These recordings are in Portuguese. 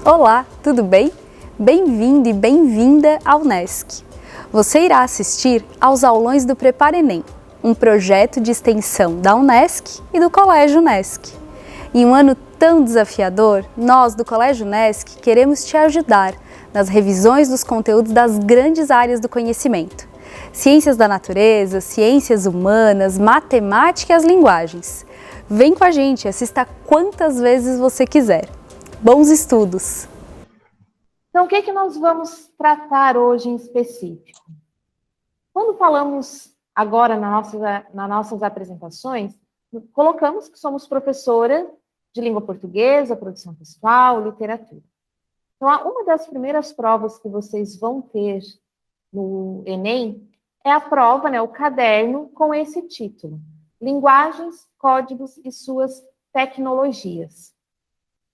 Olá, tudo bem? Bem-vindo e bem-vinda ao UNESC. Você irá assistir aos aulões do Prepara Enem, um projeto de extensão da UNESC e do Colégio UNESC. Em um ano tão desafiador, nós do Colégio UNESC queremos te ajudar nas revisões dos conteúdos das grandes áreas do conhecimento. Ciências da natureza, ciências humanas, matemática e as linguagens. Vem com a gente, assista quantas vezes você quiser. Bons estudos! Então, o que nós vamos tratar hoje em específico? Quando falamos agora nas nossas apresentações, colocamos que somos professora de língua portuguesa, produção textual, literatura. Então, uma das primeiras provas que vocês vão ter no Enem é a prova, o caderno com esse título: Linguagens, Códigos e Suas Tecnologias.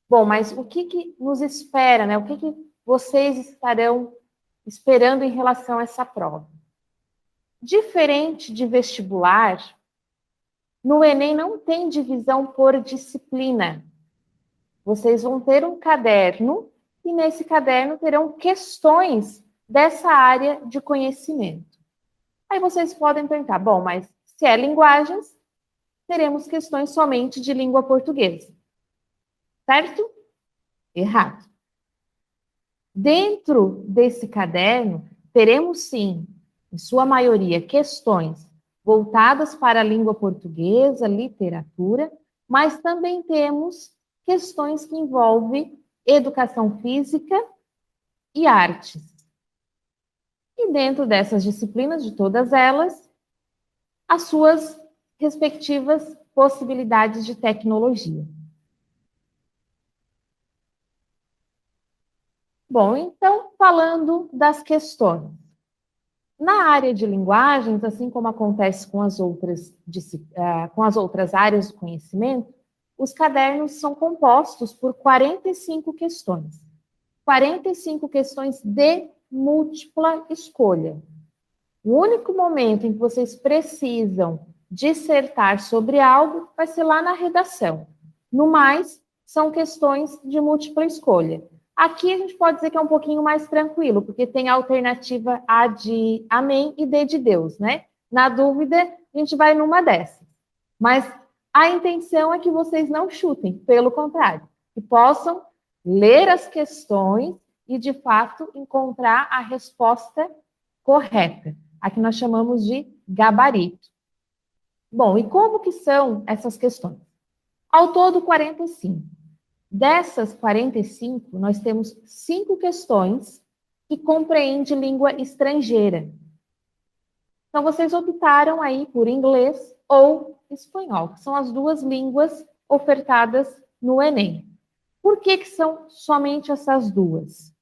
Bom, mas o que nos espera, O que vocês estarão esperando em relação a essa prova? Diferente de vestibular, no Enem não tem divisão por disciplina. Vocês vão ter um caderno e nesse caderno terão questões dessa área de conhecimento. Aí vocês podem perguntar, bom, mas se é linguagens, teremos questões somente de língua portuguesa. Certo? Errado. Dentro desse caderno, teremos sim, em sua maioria, questões voltadas para a língua portuguesa, literatura, mas também temos questões que envolvem educação física e artes. E dentro dessas disciplinas, de todas elas, as suas respectivas possibilidades de tecnologia. Bom, então, falando das questões. Na área de linguagens, assim como acontece com as outras áreas do conhecimento, os cadernos são compostos por 45 questões. 45 questões de múltipla escolha. O único momento em que vocês precisam dissertar sobre algo vai ser lá na redação. No mais, são questões de múltipla escolha. Aqui a gente pode dizer que é um pouquinho mais tranquilo, porque tem a alternativa A de amém e D de Deus, Na dúvida, a gente vai numa dessas. Mas a intenção é que vocês não chutem, pelo contrário, que possam ler as questões e, de fato, encontrar a resposta correta. A que nós chamamos de gabarito. Bom, e como que são essas questões? Ao todo, 45. Dessas 45, nós temos 5 questões que compreendem língua estrangeira. Então, vocês optaram aí por inglês ou espanhol, que são as duas línguas ofertadas no Enem. Por que são somente essas duas?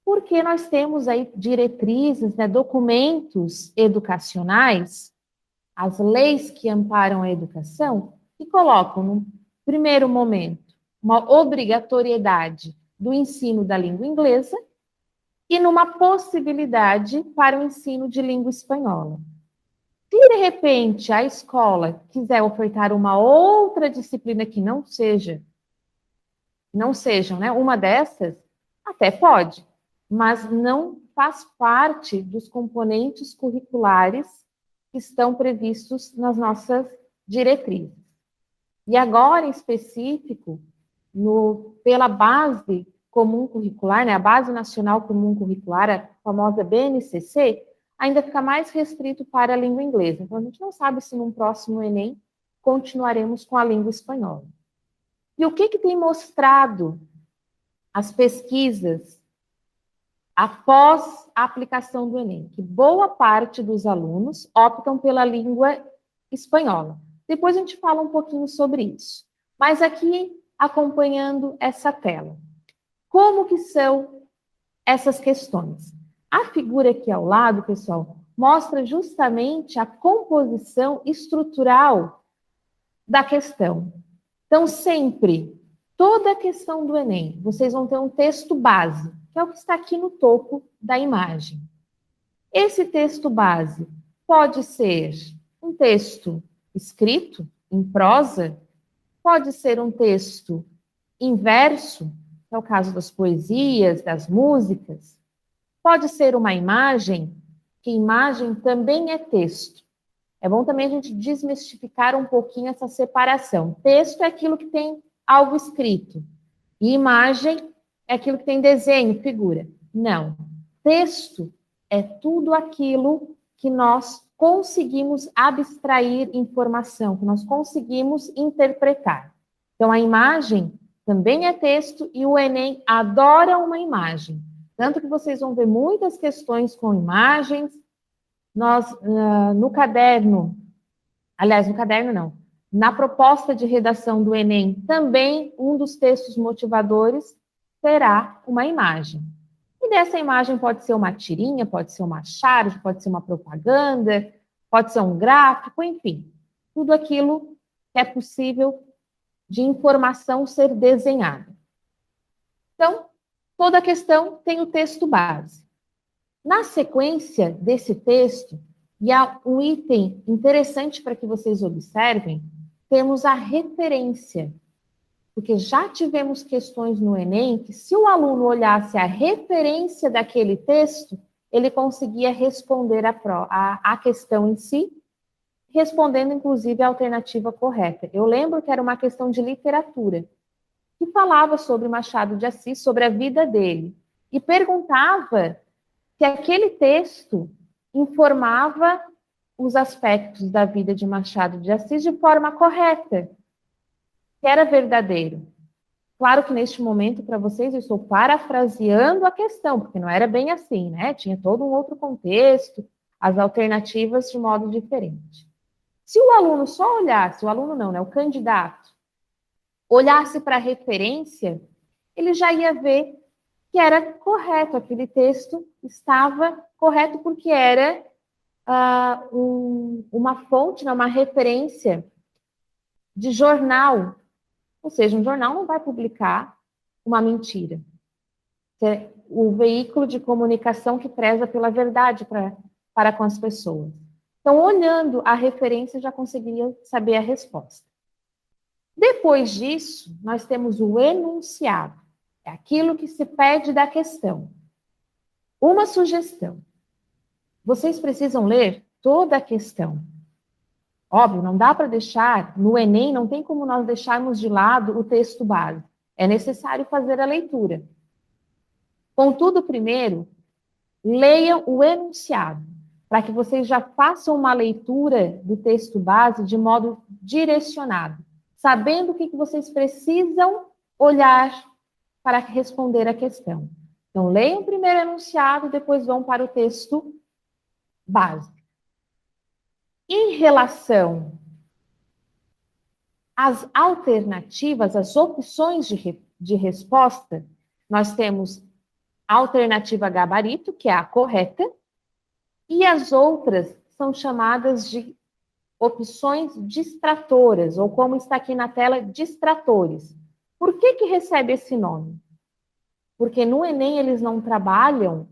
Porque nós temos aí diretrizes, documentos educacionais, as leis que amparam a educação, que colocam no primeiro momento, uma obrigatoriedade do ensino da língua inglesa e numa possibilidade para o ensino de língua espanhola. Se, de repente, a escola quiser ofertar uma outra disciplina que não sejam, uma dessas, até pode, mas não faz parte dos componentes curriculares que estão previstos nas nossas diretrizes. E agora, em específico, pela base comum curricular, a Base Nacional Comum Curricular, a famosa BNCC, ainda fica mais restrito para a língua inglesa. Então, a gente não sabe se num próximo Enem continuaremos com a língua espanhola. E o que tem mostrado as pesquisas após a aplicação do Enem? Que boa parte dos alunos optam pela língua espanhola. Depois a gente fala um pouquinho sobre isso. Mas aqui, acompanhando essa tela. Como que são essas questões? A figura aqui ao lado, pessoal, mostra justamente a composição estrutural da questão. Então, sempre, toda a questão do Enem, vocês vão ter um texto base, que é o que está aqui no topo da imagem. Esse texto base pode ser um texto escrito, em prosa, pode ser um texto inverso, que é o caso das poesias, das músicas, pode ser uma imagem, que imagem também é texto. É bom também a gente desmistificar um pouquinho essa separação. Texto é aquilo que tem algo escrito, e imagem é aquilo que tem desenho, figura. Não. Texto é tudo aquilo que nós conseguimos abstrair informação, que nós conseguimos interpretar. Então, a imagem também é texto e o Enem adora uma imagem. Tanto que vocês vão ver muitas questões com imagens. Nós, no caderno, aliás, no caderno não, na proposta de redação do Enem, também um dos textos motivadores terá uma imagem. E dessa imagem pode ser uma tirinha, pode ser uma charge, pode ser uma propaganda, pode ser um gráfico, enfim, tudo aquilo que é possível de informação ser desenhada. Então, toda questão tem o texto base. Na sequência desse texto, e há um item interessante para que vocês observem, temos a referência. Porque já tivemos questões no Enem que, se o aluno olhasse a referência daquele texto, ele conseguia responder a questão em si, respondendo, inclusive, a alternativa correta. Eu lembro que era uma questão de literatura, que falava sobre Machado de Assis, sobre a vida dele, e perguntava se aquele texto informava os aspectos da vida de Machado de Assis de forma correta, que era verdadeiro. Claro que neste momento, para vocês, eu estou parafraseando a questão, porque não era bem assim, né? Tinha todo um outro contexto, as alternativas de modo diferente. Se o aluno só olhasse, o aluno não, né? O candidato, olhasse para a referência, ele já ia ver que era correto, aquele texto estava correto porque era uma fonte, né, uma referência de jornal. Ou seja, um jornal não vai publicar uma mentira. É o veículo de comunicação que preza pela verdade para com as pessoas. Então, olhando a referência, já conseguiria saber a resposta. Depois disso, nós temos o enunciado. É aquilo que se pede da questão. Uma sugestão. Vocês precisam ler toda a questão. Óbvio, não dá para deixar, no Enem, não tem como nós deixarmos de lado o texto base. É necessário fazer a leitura. Contudo, primeiro, leiam o enunciado, para que vocês já façam uma leitura do texto base de modo direcionado, sabendo o que vocês precisam olhar para responder a questão. Então, leiam o primeiro enunciado, depois vão para o texto base. Em relação às alternativas, às opções de resposta, nós temos a alternativa gabarito, que é a correta, e as outras são chamadas de opções distratoras, ou como está aqui na tela, distratores. Por que recebe esse nome? Porque no Enem eles não trabalham,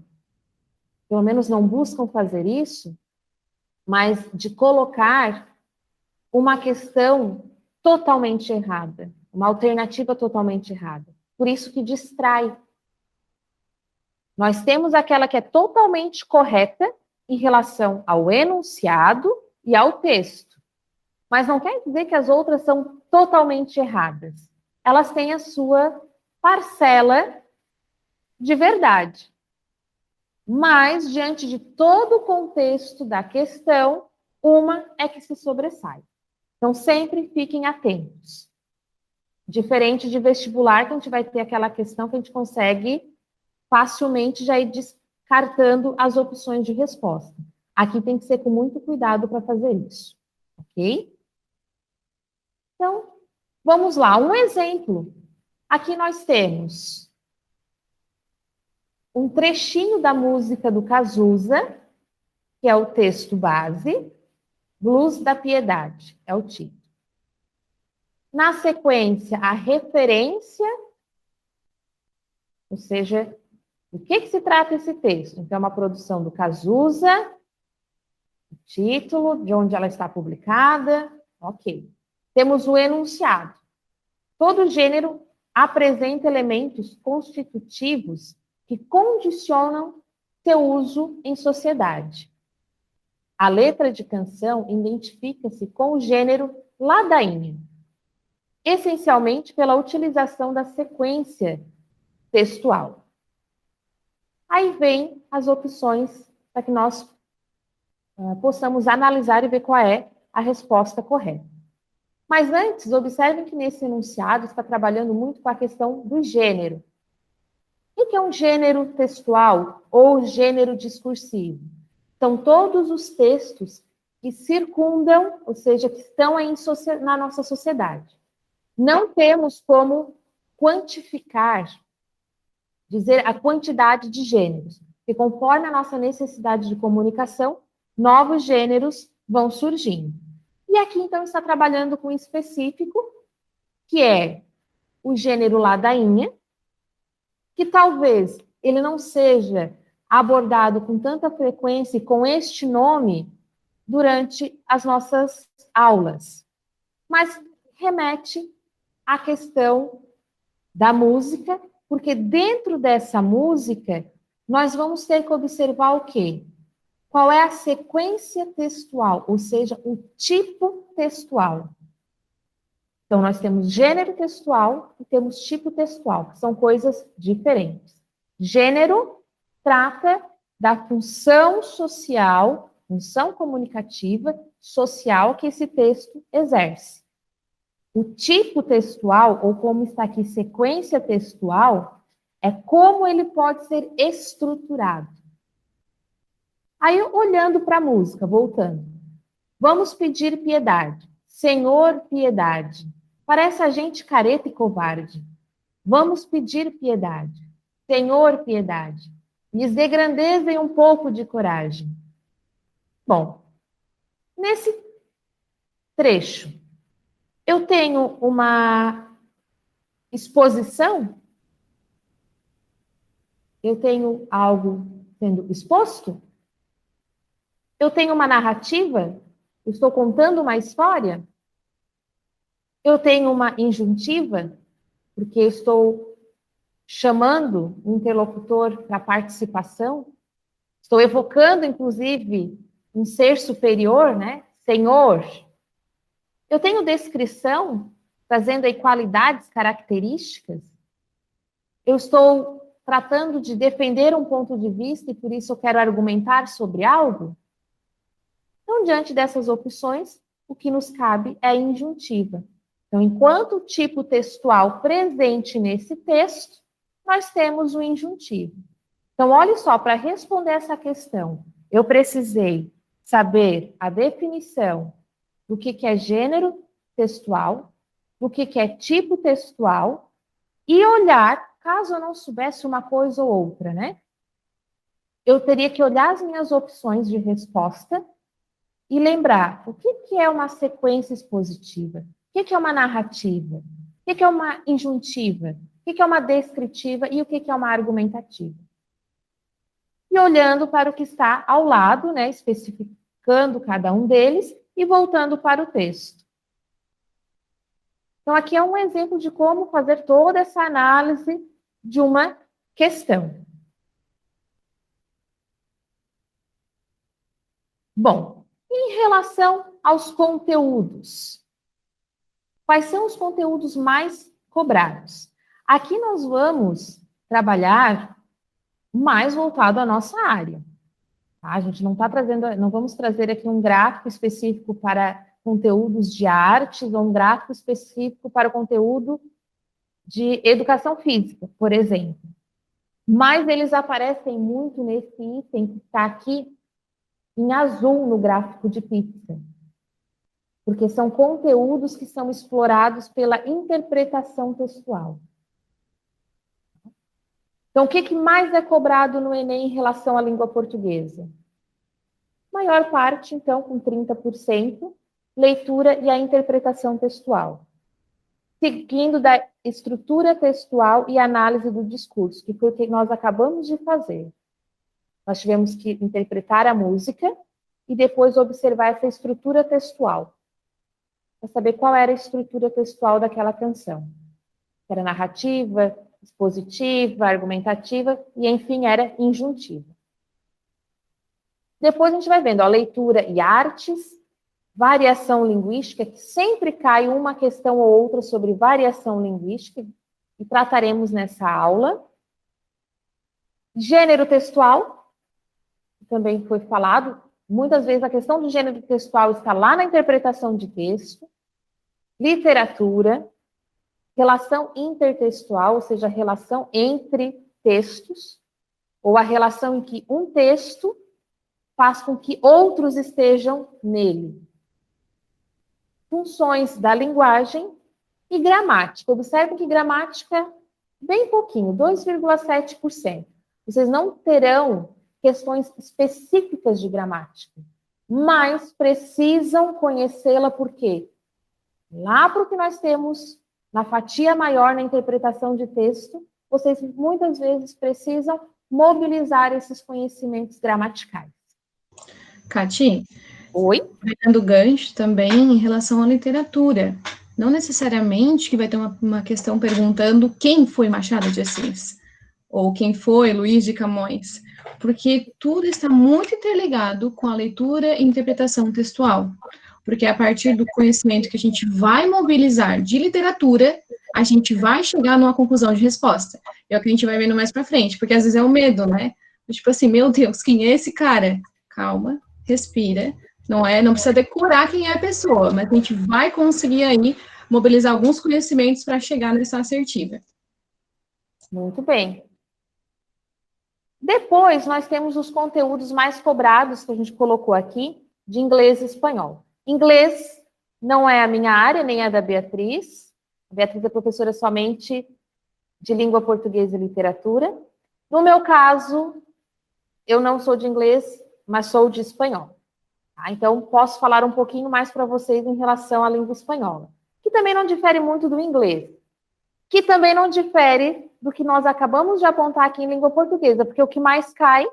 pelo menos não buscam fazer isso, mas de colocar uma questão totalmente errada, uma alternativa totalmente errada. Por isso que distrai. Nós temos aquela que é totalmente correta em relação ao enunciado e ao texto. Mas não quer dizer que as outras são totalmente erradas. Elas têm a sua parcela de verdade. Mas, diante de todo o contexto da questão, uma é que se sobressai. Então, sempre fiquem atentos. Diferente de vestibular, que a gente vai ter aquela questão que a gente consegue facilmente já ir descartando as opções de resposta. Aqui tem que ser com muito cuidado para fazer isso. Ok? Então, vamos lá. Um exemplo. Aqui nós temos um trechinho da música do Cazuza, que é o texto base, Blues da Piedade, é o título. Na sequência, a referência, ou seja, do que se trata esse texto? Então, é uma produção do Cazuza, o título, de onde ela está publicada, ok. Temos o enunciado. Todo gênero apresenta elementos constitutivos que condicionam seu uso em sociedade. A letra de canção identifica-se com o gênero ladainha, essencialmente pela utilização da sequência textual. Aí vem as opções para que nós possamos analisar e ver qual é a resposta correta. Mas antes, observem que nesse enunciado está trabalhando muito com a questão do gênero. O que é um gênero textual ou gênero discursivo? São todos os textos que circundam, ou seja, que estão aí na nossa sociedade. Não temos como quantificar, dizer a quantidade de gêneros, porque conforme a nossa necessidade de comunicação, novos gêneros vão surgindo. E aqui, então, está trabalhando com um específico, que é o gênero ladainha, que talvez ele não seja abordado com tanta frequência e com este nome durante as nossas aulas, mas remete à questão da música, porque dentro dessa música nós vamos ter que observar o quê? Qual é a sequência textual, ou seja, o tipo textual. Então, nós temos gênero textual e temos tipo textual, que são coisas diferentes. Gênero trata da função social, função comunicativa, social que esse texto exerce. O tipo textual, ou como está aqui, sequência textual, é como ele pode ser estruturado. Aí, olhando para a música, voltando. Vamos pedir piedade. Senhor, piedade. Parece a gente careta e covarde. Vamos pedir piedade. Senhor, piedade. Lhes dê grandeza e um pouco de coragem. Bom, nesse trecho, eu tenho uma exposição? Eu tenho algo sendo exposto? Eu tenho uma narrativa? Eu estou contando uma história? Eu tenho uma injuntiva? Porque eu estou chamando o interlocutor para participação? Estou evocando, inclusive, um ser superior, né? Senhor. Eu tenho descrição, trazendo aí qualidades, características. Eu estou tratando de defender um ponto de vista e por isso eu quero argumentar sobre algo. Então, diante dessas opções, o que nos cabe é a injuntiva. Então, enquanto o tipo textual presente nesse texto, nós temos o injuntivo. Então, olhe só, para responder essa questão, eu precisei saber a definição do que é gênero textual, do que é tipo textual, e olhar, caso eu não soubesse uma coisa ou outra, né? Eu teria que olhar as minhas opções de resposta e lembrar o que é uma sequência expositiva, o que é uma narrativa, o que é uma injuntiva, o que é uma descritiva e o que é uma argumentativa. E olhando para o que está ao lado, né, especificando cada um deles e voltando para o texto. Então, aqui é um exemplo de como fazer toda essa análise de uma questão. Bom, em relação aos conteúdos, quais são os conteúdos mais cobrados? Aqui nós vamos trabalhar mais voltado à nossa área. Tá? A gente não está trazendo, não vamos trazer aqui um gráfico específico para conteúdos de artes ou um gráfico específico para o conteúdo de educação física, por exemplo. Mas eles aparecem muito nesse item que está aqui em azul no gráfico de pizza. Porque são conteúdos que são explorados pela interpretação textual. Então, o que mais é cobrado no Enem em relação à língua portuguesa? Maior parte, então, com 30%, leitura e a interpretação textual. Seguindo da estrutura textual e análise do discurso, que foi o que nós acabamos de fazer. Nós tivemos que interpretar a música e depois observar essa estrutura textual, para saber qual era a estrutura textual daquela canção. que era narrativa, expositiva, argumentativa, e, enfim, era injuntiva. Depois a gente vai vendo a leitura e artes, variação linguística, que sempre cai uma questão ou outra sobre variação linguística, e trataremos nessa aula. Gênero textual, que também foi falado. Muitas vezes a questão do gênero textual está lá na interpretação de texto. Literatura, relação intertextual, ou seja, a relação entre textos, ou a relação em que um texto faz com que outros estejam nele. Funções da linguagem e gramática. Observe que gramática, bem pouquinho, 2,7%. Vocês não terão questões específicas de gramática, mas precisam conhecê-la por quê? Lá para o que nós temos na fatia maior na interpretação de texto, vocês muitas vezes precisam mobilizar esses conhecimentos gramaticais. Cati, Oi? pegando gancho também em relação à literatura. Não necessariamente que vai ter uma questão perguntando quem foi Machado de Assis, ou quem foi Luís de Camões, porque tudo está muito interligado com a leitura e interpretação textual. Porque é a partir do conhecimento que a gente vai mobilizar de literatura, a gente vai chegar numa conclusão de resposta. É o que a gente vai vendo mais para frente, porque às vezes é o medo, né? Tipo assim, meu Deus, quem é esse cara? Calma, respira. Não precisa decorar quem é a pessoa, mas a gente vai conseguir aí mobilizar alguns conhecimentos para chegar nessa assertiva. Muito bem. Depois, nós temos os conteúdos mais cobrados que a gente colocou aqui, de inglês e espanhol. Inglês não é a minha área, nem a da Beatriz. A Beatriz é professora somente de língua portuguesa e literatura. No meu caso, eu não sou de inglês, mas sou de espanhol. Tá? Então, posso falar um pouquinho mais para vocês em relação à língua espanhola, que também não difere muito do inglês, que também não difere do que nós acabamos de apontar aqui em língua portuguesa, porque o que mais cai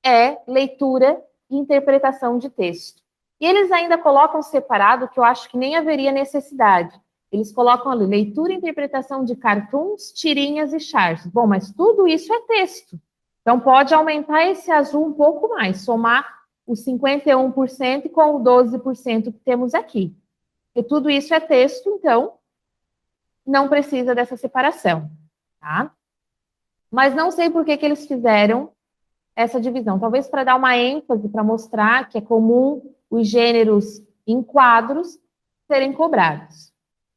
é leitura e interpretação de texto. E eles ainda colocam separado, que eu acho que nem haveria necessidade. Eles colocam ali leitura e interpretação de cartoons, tirinhas e charts. Bom, mas tudo isso é texto. Então, pode aumentar esse azul um pouco mais, somar os 51% com o 12% que temos aqui. Porque tudo isso é texto, então não precisa dessa separação, tá? Mas não sei por que eles fizeram essa divisão. Talvez para dar uma ênfase, para mostrar que é comum os gêneros em quadros serem cobrados.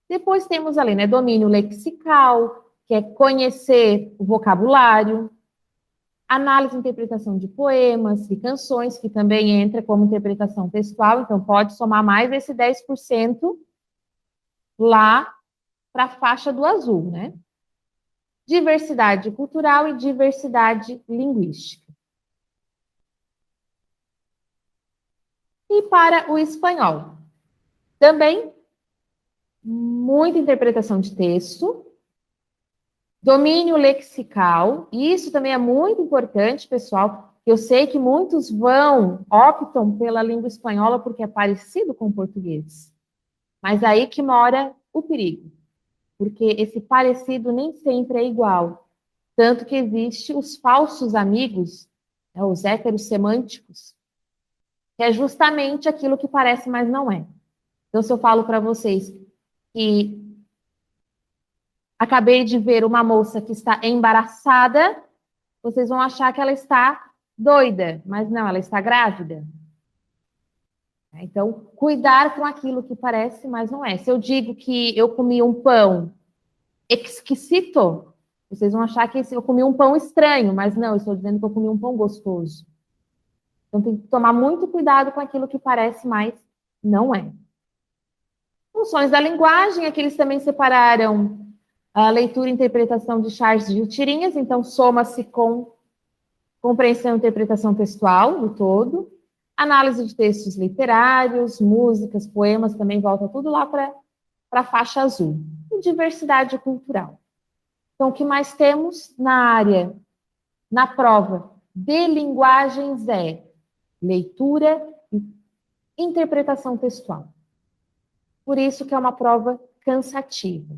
Depois temos ali, né, domínio lexical, que é conhecer o vocabulário, análise e interpretação de poemas e canções, que também entra como interpretação textual, então pode somar mais esse 10% lá para a faixa do azul, né? Diversidade cultural e diversidade linguística. E para o espanhol, também muita interpretação de texto, domínio lexical, e isso também é muito importante, pessoal. Eu sei que muitos optam pela língua espanhola porque é parecido com o português. Mas aí que mora o perigo, porque esse parecido nem sempre é igual. Tanto que existe os falsos amigos, né, os heterossemânticos, que é justamente aquilo que parece, mas não é. Então, se eu falo para vocês que acabei de ver uma moça que está embaraçada, vocês vão achar que ela está doida, mas não, ela está grávida. Então, cuidar com aquilo que parece, mas não é. Se eu digo que eu comi um pão exquisito, vocês vão achar que eu comi um pão estranho, mas não, eu estou dizendo que eu comi um pão gostoso. Então, tem que tomar muito cuidado com aquilo que parece, mas não é. Funções da linguagem, aqui eles também separaram a leitura e interpretação de charts de tirinhas, então soma-se com compreensão e interpretação textual no todo. Análise de textos literários, músicas, poemas, também volta tudo lá para a faixa azul. E diversidade cultural. Então, o que mais temos na prova de linguagens é leitura e interpretação textual. Por isso que é uma prova cansativa.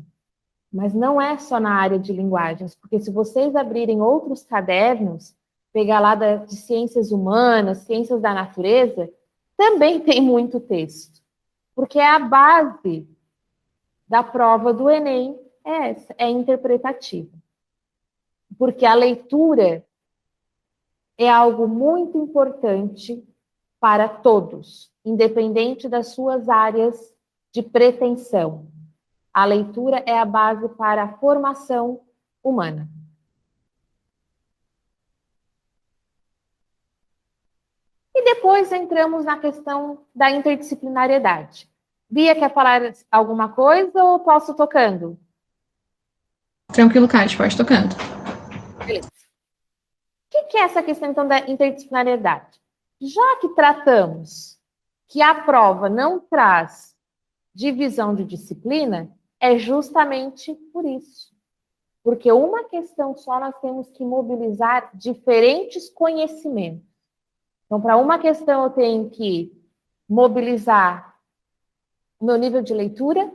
Mas não é só na área de linguagens, porque se vocês abrirem outros cadernos, pegar lá de ciências humanas, ciências da natureza, também tem muito texto, porque é a base da prova do Enem é interpretativa. Porque a leitura é algo muito importante para todos, independente das suas áreas de pretensão. A leitura é a base para a formação humana. E depois entramos na questão da interdisciplinariedade. Bia, quer falar alguma coisa ou posso tocando? Tranquilo, Kátia, pode tocando. Beleza. O que é essa questão, então, da interdisciplinariedade? Já que tratamos que a prova não traz divisão de disciplina, é justamente por isso. Porque uma questão só nós temos que mobilizar diferentes conhecimentos. Então, para uma questão eu tenho que mobilizar o meu nível de leitura,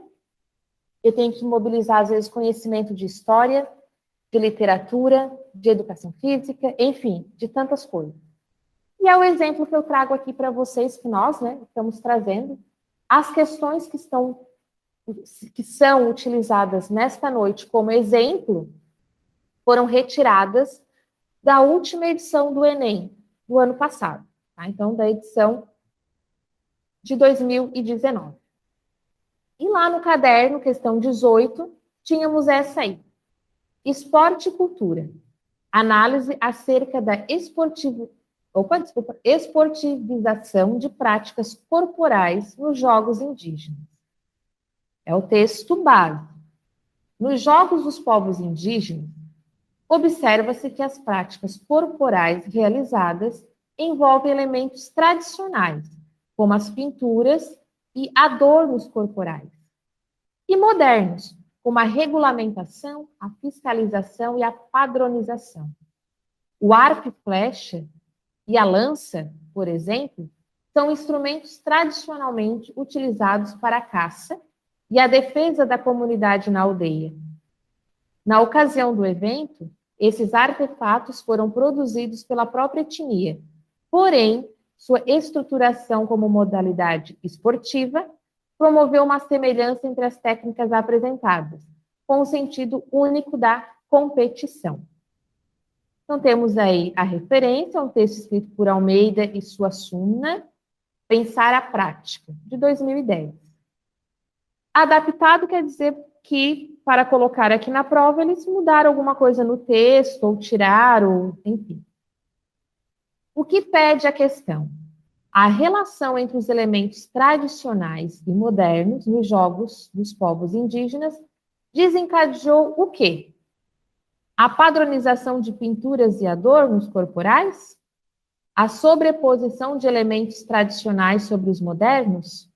eu tenho que mobilizar, às vezes, conhecimento de história, de literatura, de educação física, enfim, de tantas coisas. E é o exemplo que eu trago aqui para vocês, que nós, né, estamos trazendo, as questões que são utilizadas nesta noite como exemplo, foram retiradas da última edição do Enem, do ano passado. Tá? Então, da edição de 2019. E lá no caderno, questão 18, tínhamos essa aí. Esporte e cultura. Análise acerca da esportivização de práticas corporais nos jogos indígenas. É o texto base. Nos jogos dos povos indígenas, observa-se que as práticas corporais realizadas envolvem elementos tradicionais, como as pinturas e adornos corporais, e modernos, como a regulamentação, a fiscalização e a padronização. O arco e flecha e a lança, por exemplo, são instrumentos tradicionalmente utilizados para a caça e a defesa da comunidade na aldeia. Na ocasião do evento, esses artefatos foram produzidos pela própria etnia, porém, sua estruturação como modalidade esportiva promoveu uma semelhança entre as técnicas apresentadas, com o sentido único da competição. Então, temos aí a referência, um texto escrito por Almeida e Suassuna, Pensar a Prática, de 2010. Adaptado quer dizer que, para colocar aqui na prova, eles mudaram alguma coisa no texto, ou tiraram, enfim. O que pede a questão? A relação entre os elementos tradicionais e modernos nos jogos dos povos indígenas desencadeou o quê? A padronização de pinturas e adornos corporais? A sobreposição de elementos tradicionais sobre os modernos?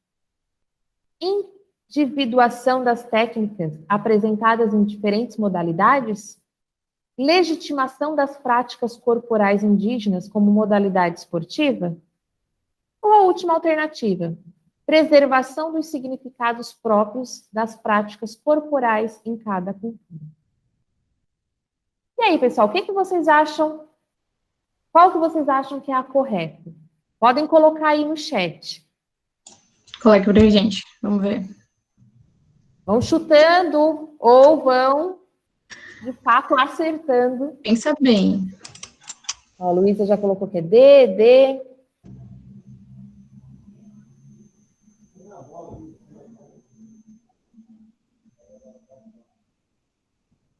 Individuação das técnicas apresentadas em diferentes modalidades? Legitimação das práticas corporais indígenas como modalidade esportiva? Ou a última alternativa, preservação dos significados próprios das práticas corporais em cada cultura. E aí, pessoal, o que vocês acham? Qual que vocês acham que é a correta? Podem colocar aí no chat. Coloque pra gente, vamos ver. Vão chutando ou vão, de fato, acertando. Pensa bem. Ó, a Luísa já colocou que é D.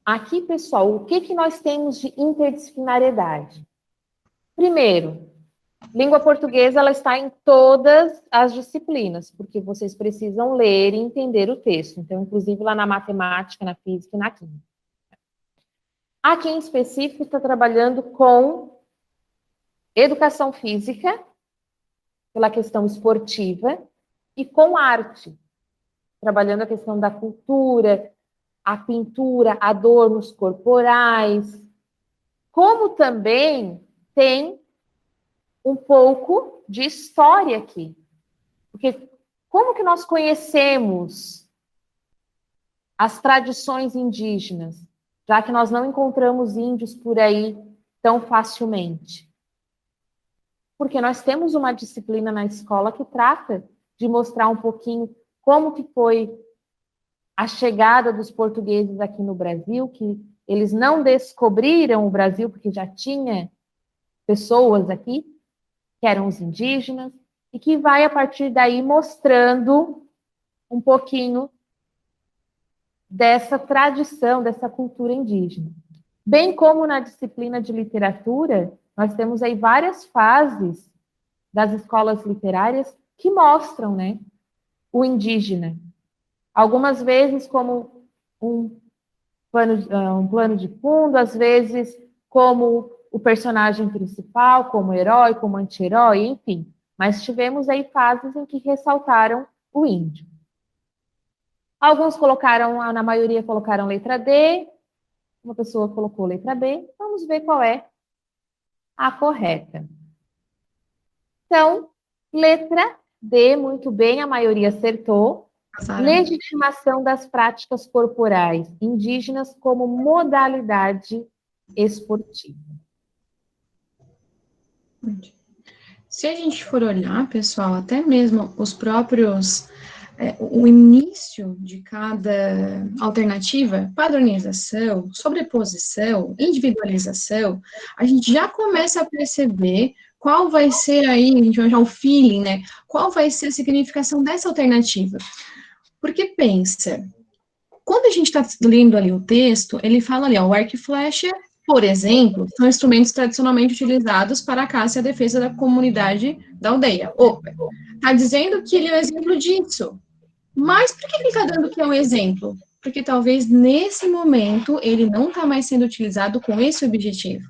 Aqui, pessoal, o que nós temos de interdisciplinariedade? Primeiro, língua portuguesa ela está em todas as disciplinas, porque vocês precisam ler e entender o texto. Então, inclusive lá na matemática, na física e na química. Aqui em específico está trabalhando com educação física, pela questão esportiva, e com arte, trabalhando a questão da cultura, a pintura, adornos corporais, como também tem um pouco de história aqui. Porque como que nós conhecemos as tradições indígenas, já que nós não encontramos índios por aí tão facilmente? Porque nós temos uma disciplina na escola que trata de mostrar um pouquinho como que foi a chegada dos portugueses aqui no Brasil, que eles não descobriram o Brasil porque já tinha pessoas aqui, que eram os indígenas, e que vai, a partir daí, mostrando um pouquinho dessa tradição, dessa cultura indígena. Bem como na disciplina de literatura, nós temos aí várias fases das escolas literárias que mostram, né, o indígena. Algumas vezes como um plano de fundo, às vezes como o personagem principal, como herói, como anti-herói, enfim. Mas tivemos aí fases em que ressaltaram o índio. Alguns colocaram, na maioria colocaram letra D, uma pessoa colocou letra B. Vamos ver qual é a correta. Então, letra D, muito bem, a maioria acertou. Legitimação das práticas corporais indígenas como modalidade esportiva. Se a gente for olhar, pessoal, até mesmo os próprios, o início de cada alternativa, padronização, sobreposição, individualização, a gente já começa a perceber qual vai ser aí, a gente vai chamar o feeling, né? Qual vai ser a significação dessa alternativa. Porque pensa, quando a gente está lendo ali o texto, ele fala ali, ó, o arco e flecha, por exemplo, são instrumentos tradicionalmente utilizados para a caça e a defesa da comunidade da aldeia. Opa, está dizendo que ele é um exemplo disso. Mas por que ele está dando que é um exemplo? Porque talvez nesse momento ele não está mais sendo utilizado com esse objetivo.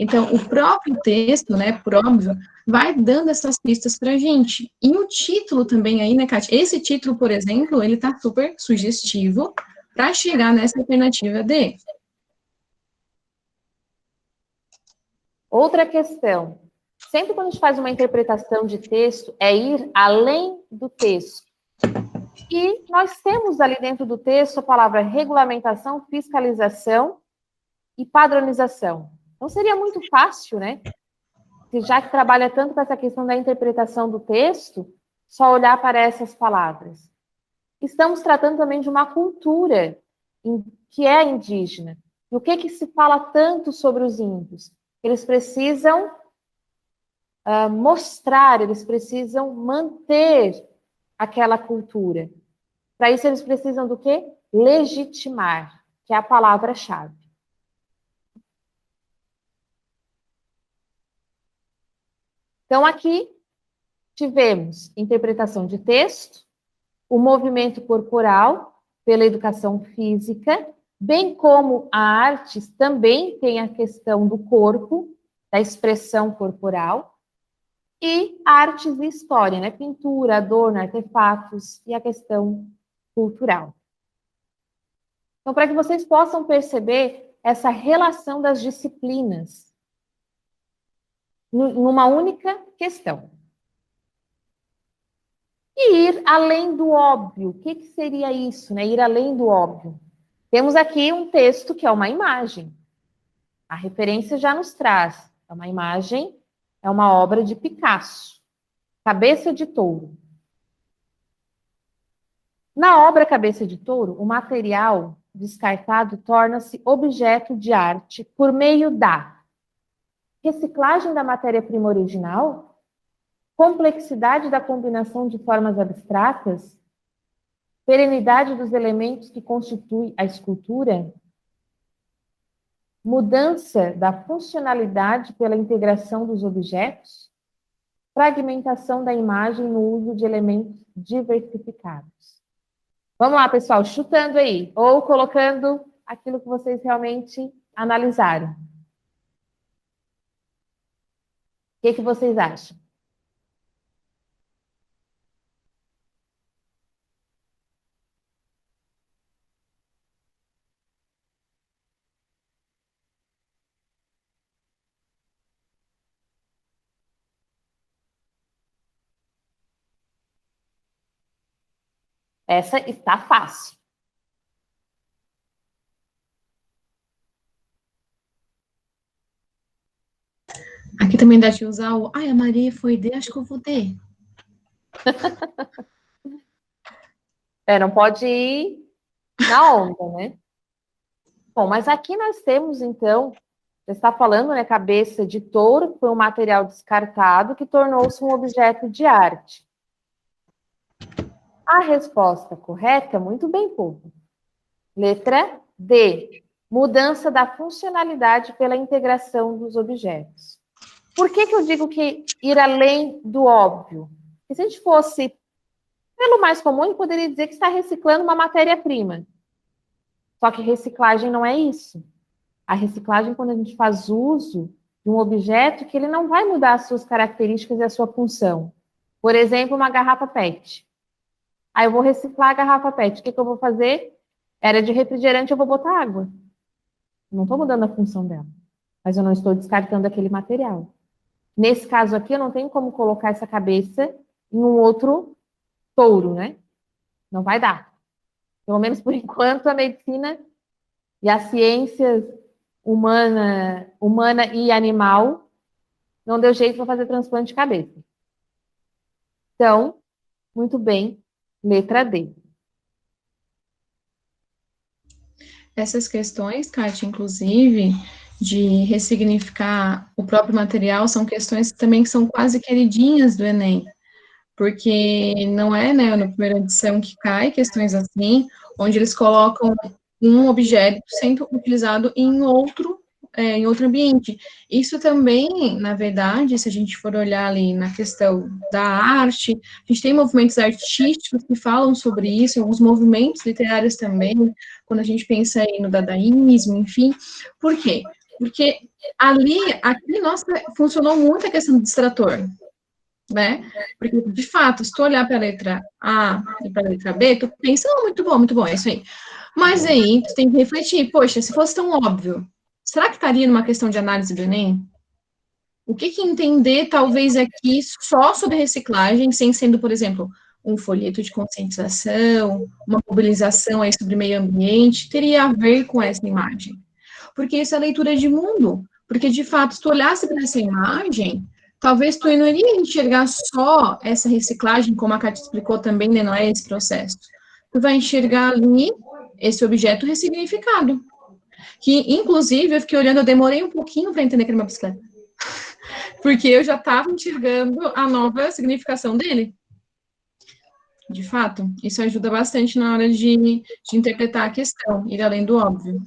Então, o próprio texto, né, por óbvio, vai dando essas pistas para a gente. E o título também aí, né, Kátia? Esse título, por exemplo, ele está super sugestivo para chegar nessa alternativa D. Outra questão. Sempre quando a gente faz uma interpretação de texto, é ir além do texto. E nós temos ali dentro do texto a palavra regulamentação, fiscalização e padronização. Então, seria muito fácil, né? Já que trabalha tanto com essa questão da interpretação do texto, só olhar para essas palavras. Estamos tratando também de uma cultura que é indígena. E o que se fala tanto sobre os índios? Eles precisam mostrar, eles precisam manter aquela cultura. Para isso, eles precisam do quê? Legitimar, que é a palavra-chave. Então, aqui tivemos interpretação de texto, o movimento corporal pela educação física, bem como a artes também tem a questão do corpo, da expressão corporal, e artes e história, né? Pintura, adorno, artefatos e a questão cultural. Então, para que vocês possam perceber essa relação das disciplinas numa única questão. E ir além do óbvio. O que seria isso, né? Ir além do óbvio. Temos aqui um texto que é uma imagem. A referência já nos traz. É uma imagem, é uma obra de Picasso. Cabeça de Touro. Na obra Cabeça de Touro, o material descartado torna-se objeto de arte por meio da reciclagem da matéria-prima original, complexidade da combinação de formas abstratas, perenidade dos elementos que constituem a escultura, mudança da funcionalidade pela integração dos objetos, fragmentação da imagem no uso de elementos diversificados. Vamos lá, pessoal, chutando aí, ou colocando aquilo que vocês realmente analisaram. O que vocês acham? Essa está fácil. Aqui também dá de usar o, ai, a Maria foi D, acho que eu vou D. Não pode ir na onda, né? Bom, mas aqui nós temos, então, você está falando, né, cabeça de touro, que foi um material descartado que tornou-se um objeto de arte. A resposta correta, muito bem, povo. Letra D. Mudança da funcionalidade pela integração dos objetos. Por que eu digo que ir além do óbvio? Porque se a gente fosse pelo mais comum, eu poderia dizer que está reciclando uma matéria-prima. Só que reciclagem não é isso. A reciclagem é quando a gente faz uso de um objeto que ele não vai mudar as suas características e a sua função. Por exemplo, uma garrafa PET. Aí eu vou reciclar a garrafa PET. O que eu vou fazer? Era de refrigerante, eu vou botar água. Não estou mudando a função dela. Mas eu não estou descartando aquele material. Nesse caso aqui, eu não tenho como colocar essa cabeça em um outro touro, né? Não vai dar. Pelo menos por enquanto, a medicina e as ciências humana e animal não deu jeito para fazer transplante de cabeça. Então, muito bem, letra D. Essas questões, Kátia, inclusive, de ressignificar o próprio material, são questões também que são quase queridinhas do Enem, porque não é, né, na primeira edição que cai questões assim, onde eles colocam um objeto sendo utilizado em outro ambiente. Isso também, na verdade, se a gente for olhar ali na questão da arte, a gente tem movimentos artísticos que falam sobre isso, alguns movimentos literários também, quando a gente pensa aí no dadaísmo, enfim. Por quê? Porque aqui, nossa, funcionou muito a questão do distrator, né? Porque, de fato, se tu olhar para a letra A e para a letra B, tu pensa, oh, muito bom, é isso aí. Mas aí, tu tem que refletir, poxa, se fosse tão óbvio, será que estaria numa questão de análise do Enem? O que entender, talvez, aqui só sobre reciclagem, sem sendo, por exemplo, um folheto de conscientização, uma mobilização aí sobre meio ambiente, teria a ver com essa imagem. Porque isso é leitura de mundo. Porque, de fato, se tu olhasse para essa imagem, talvez tu não iria enxergar só essa reciclagem, como a Cátia explicou também, né, não é esse processo. Tu vai enxergar ali esse objeto ressignificado. Que, inclusive, eu fiquei olhando, eu demorei um pouquinho para entender que era uma bicicleta. Porque eu já estava enxergando a nova significação dele. De fato, isso ajuda bastante na hora de interpretar a questão, ir além do óbvio.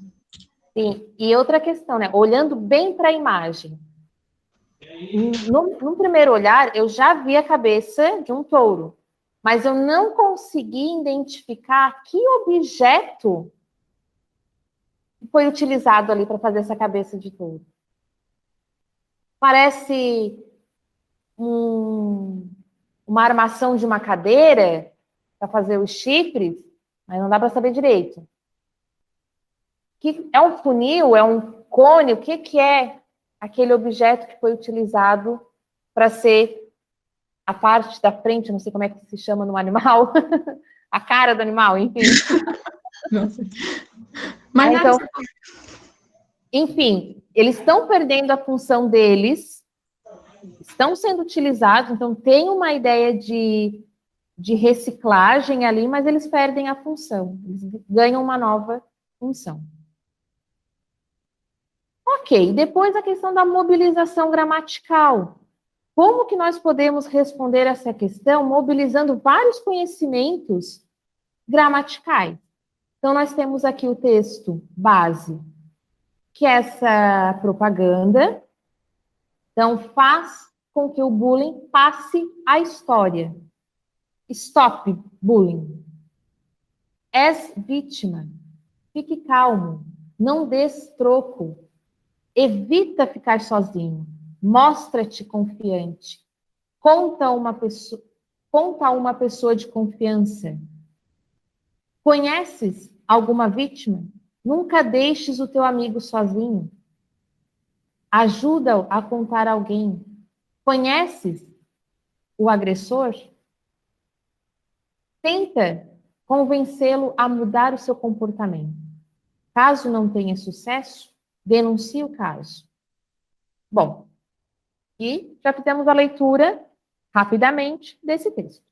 Sim, e outra questão, né? Olhando bem para a imagem. No primeiro olhar, eu já vi a cabeça de um touro, mas eu não consegui identificar que objeto foi utilizado ali para fazer essa cabeça de touro. Parece uma armação de uma cadeira para fazer os chifres, mas não dá para saber direito. É um funil? É um cone? O que é aquele objeto que foi utilizado para ser a parte da frente, não sei como é que se chama no animal, a cara do animal, enfim. Nossa. Mas então, enfim, eles estão perdendo a função deles, estão sendo utilizados, então tem uma ideia de reciclagem ali, mas eles perdem a função, eles ganham uma nova função. Ok, depois a questão da mobilização gramatical. Como que nós podemos responder essa questão mobilizando vários conhecimentos gramaticais? Então, nós temos aqui o texto base, que é essa propaganda. Então, faz com que o bullying passe a história. Stop bullying. És vítima. Fique calmo. Não des troco. Evita ficar sozinho. Mostra-te confiante. Conta a uma pessoa de confiança. Conheces alguma vítima? Nunca deixes o teu amigo sozinho. Ajuda-o a contar a alguém. Conheces o agressor? Tenta convencê-lo a mudar o seu comportamento. Caso não tenha sucesso, denuncie o caso. Bom, E já fizemos a leitura, rapidamente, desse texto.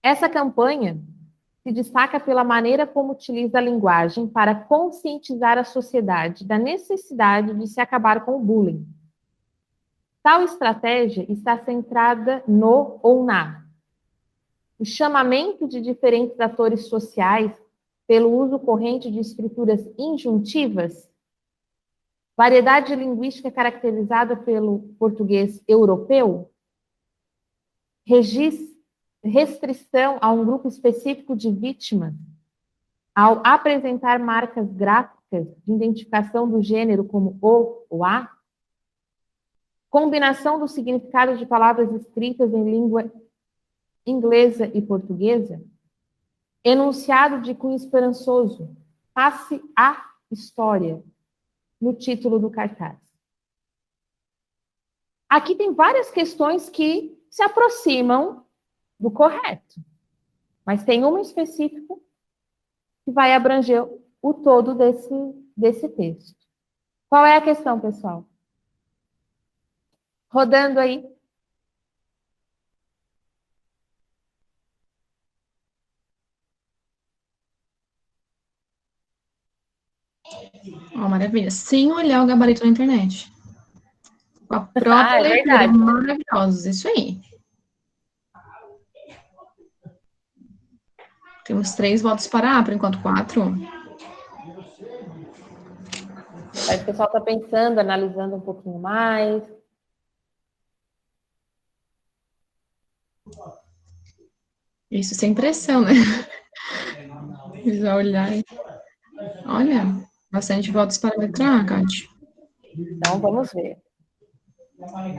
Essa campanha se destaca pela maneira como utiliza a linguagem para conscientizar a sociedade da necessidade de se acabar com o bullying. Tal estratégia está centrada no ou na. O chamamento de diferentes atores sociais pelo uso corrente de escrituras injuntivas, variedade linguística caracterizada pelo português europeu, restrição a um grupo específico de vítimas, ao apresentar marcas gráficas de identificação do gênero como o ou a, combinação do significado de palavras escritas em língua inglesa e portuguesa, enunciado de cunho esperançoso, passe a história, no título do cartaz. Aqui tem várias questões que se aproximam do correto, mas tem uma específica que vai abranger o todo desse texto. Qual é a questão, pessoal? Rodando aí. Ó, maravilha. Sem olhar o gabarito na internet. Com a própria É leitura. verdade. Maravilhosos, isso aí. Temos 3 votos para A, por enquanto 4. Aí o pessoal está pensando, analisando um pouquinho mais. Isso sem pressão, né? Já olhar. Olha, bastante votos para a letra A, Cátia. Então, vamos ver.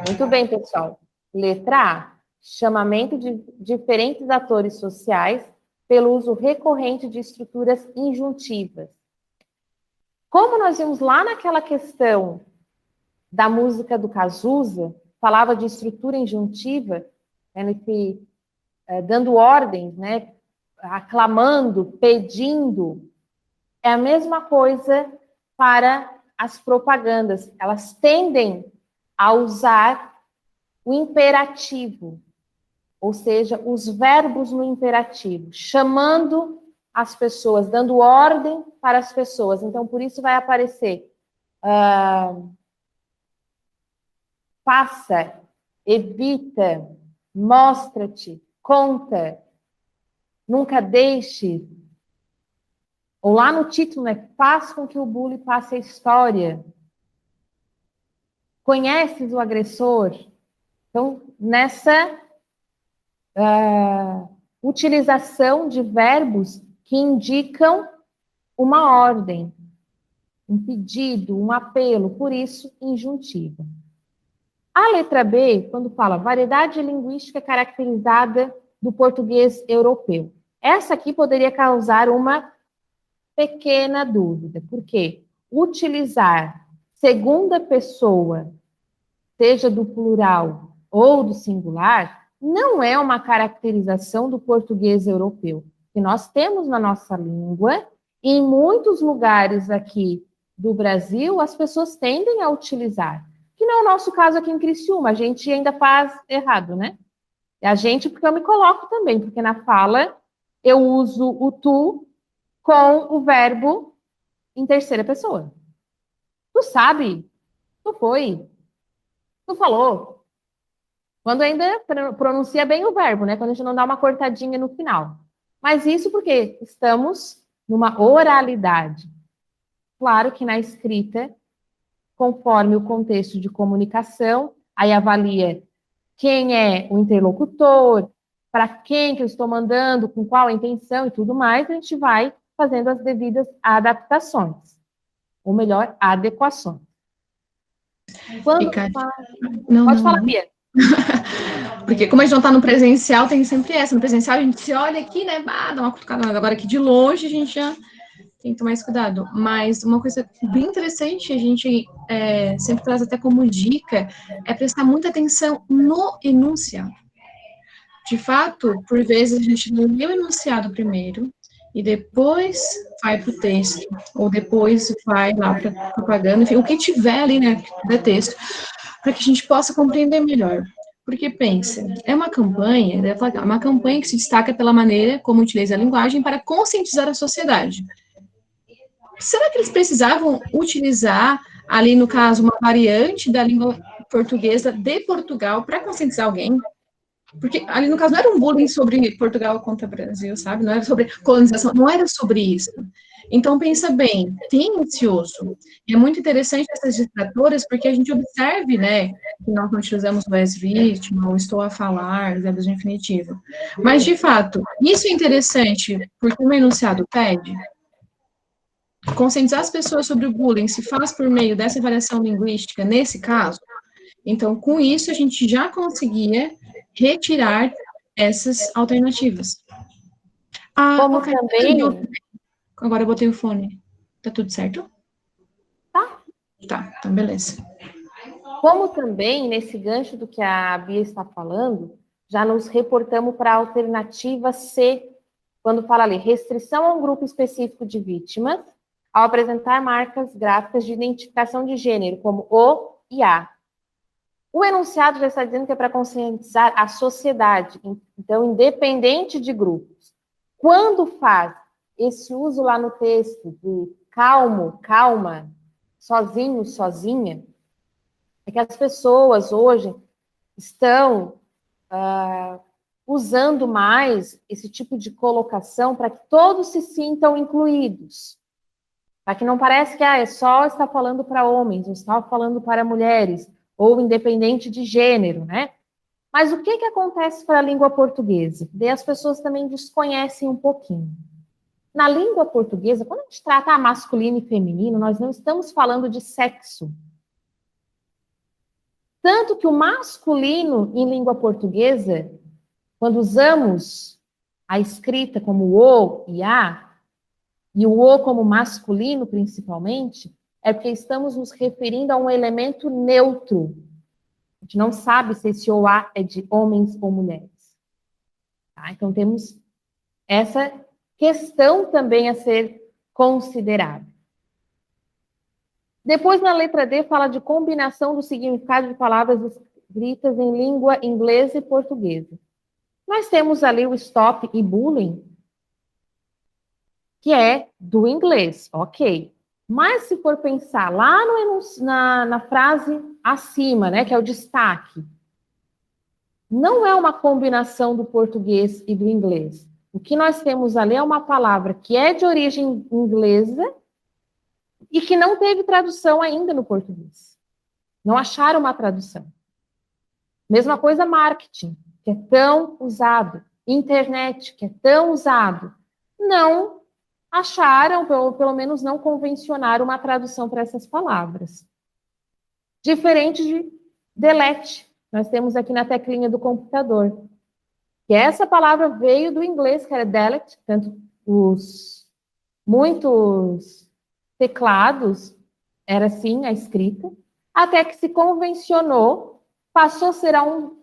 Muito bem, pessoal. Letra A. Chamamento de diferentes atores sociais pelo uso recorrente de estruturas injuntivas. Como nós vimos lá naquela questão da música do Cazuza, falava de estrutura injuntiva, dando ordens, né, aclamando, pedindo. É a mesma coisa para as propagandas. Elas tendem a usar o imperativo, ou seja, os verbos no imperativo, chamando as pessoas, dando ordem para as pessoas. Então, por isso vai aparecer faça, evita, mostra-te, conta, nunca deixe. Ou lá no título, né? Faz com que o bullying passe a história. Conheces o agressor? Então, nessa utilização de verbos que indicam uma ordem, um pedido, um apelo, por isso, injuntiva. A letra B, quando fala variedade linguística caracterizada do português europeu. Essa aqui poderia causar uma pequena dúvida, porque utilizar segunda pessoa, seja do plural ou do singular, não é uma caracterização do português europeu, que nós temos na nossa língua, e em muitos lugares aqui do Brasil, as pessoas tendem a utilizar, que não é o nosso caso aqui em Criciúma, a gente ainda faz errado, né? A gente, porque eu me coloco também, porque na fala eu uso o tu com o verbo em terceira pessoa. Tu sabe, tu foi, tu falou. Quando ainda pronuncia bem o verbo, né? Quando a gente não dá uma cortadinha no final. Mas isso porque estamos numa oralidade. Claro que na escrita, conforme o contexto de comunicação, aí avalia quem é o interlocutor, para quem que eu estou mandando, com qual intenção e tudo mais, a gente vai fazendo as devidas adaptações. Ou melhor, adequações. Quando Pode falar, Pia. Porque como a gente não está no presencial, tem sempre essa. No presencial a gente se olha aqui, né? Dá uma cutucada. Agora aqui de longe a gente já tem que tomar mais cuidado. Mas uma coisa bem interessante, a gente sempre traz até como dica, é prestar muita atenção no enunciado. De fato, por vezes a gente lê o enunciado primeiro e depois vai para o texto, ou depois vai lá para a propaganda, enfim, o que tiver ali, né, de texto. para que a gente possa compreender melhor. Porque, pensa, é uma campanha que se destaca pela maneira como utiliza a linguagem para conscientizar a sociedade. Será que eles precisavam utilizar, ali no caso, uma variante da língua portuguesa de Portugal para conscientizar alguém? Porque ali no caso não era um bullying sobre Portugal contra o Brasil, sabe? Não era sobre colonização, não era sobre isso. Então, pensa bem, tendencioso. E é muito interessante essas distratoras, porque a gente observe, né, que nós não utilizamos o és vítima, ou estou a falar, verbos de infinitivo. Mas, de fato, isso é interessante porque o enunciado pede. Conscientizar as pessoas sobre o bullying se faz por meio dessa variação linguística, nesse caso. Então, com isso, a gente já conseguia retirar essas alternativas. Como ok, também... Agora eu botei o fone. Tá tudo certo? Tá. Tá, então beleza. Como também, nesse gancho do que a Bia está falando, já nos reportamos para a alternativa C, quando fala ali, restrição a um grupo específico de vítimas, ao apresentar marcas gráficas de identificação de gênero, como o e a. O enunciado já está dizendo que é para conscientizar a sociedade, então, independente de grupos. Quando faz esse uso lá no texto de calmo, calma, sozinho, sozinha, é que as pessoas hoje estão usando mais esse tipo de colocação para que todos se sintam incluídos. Para que não pareça que é só está falando para homens, ou está falando para mulheres, ou independente de gênero, né? Mas o que acontece para a língua portuguesa? Daí as pessoas também desconhecem um pouquinho. Na língua portuguesa, quando a gente trata masculino e feminino, nós não estamos falando de sexo. Tanto que o masculino em língua portuguesa, quando usamos a escrita como o e a, e o o como masculino principalmente, é porque estamos nos referindo a um elemento neutro. A gente não sabe se esse o a é de homens ou mulheres. Tá? Então temos essa questão também a ser considerada. Depois, na letra D, fala de combinação do significado de palavras escritas em língua inglesa e portuguesa. Nós temos ali o stop e bullying, que é do inglês, ok. Mas se for pensar lá na frase acima, né, que é o destaque, não é uma combinação do português e do inglês. O que nós temos ali é uma palavra que é de origem inglesa e que não teve tradução ainda no português. Não acharam uma tradução. Mesma coisa marketing, que é tão usado. Internet, que é tão usado. Não acharam, pelo menos não convencionaram uma tradução para essas palavras. Diferente de delete. Nós temos aqui na teclinha do computador. Que essa palavra veio do inglês, que era delete, tanto muitos teclados era assim a escrita, até que se convencionou, passou a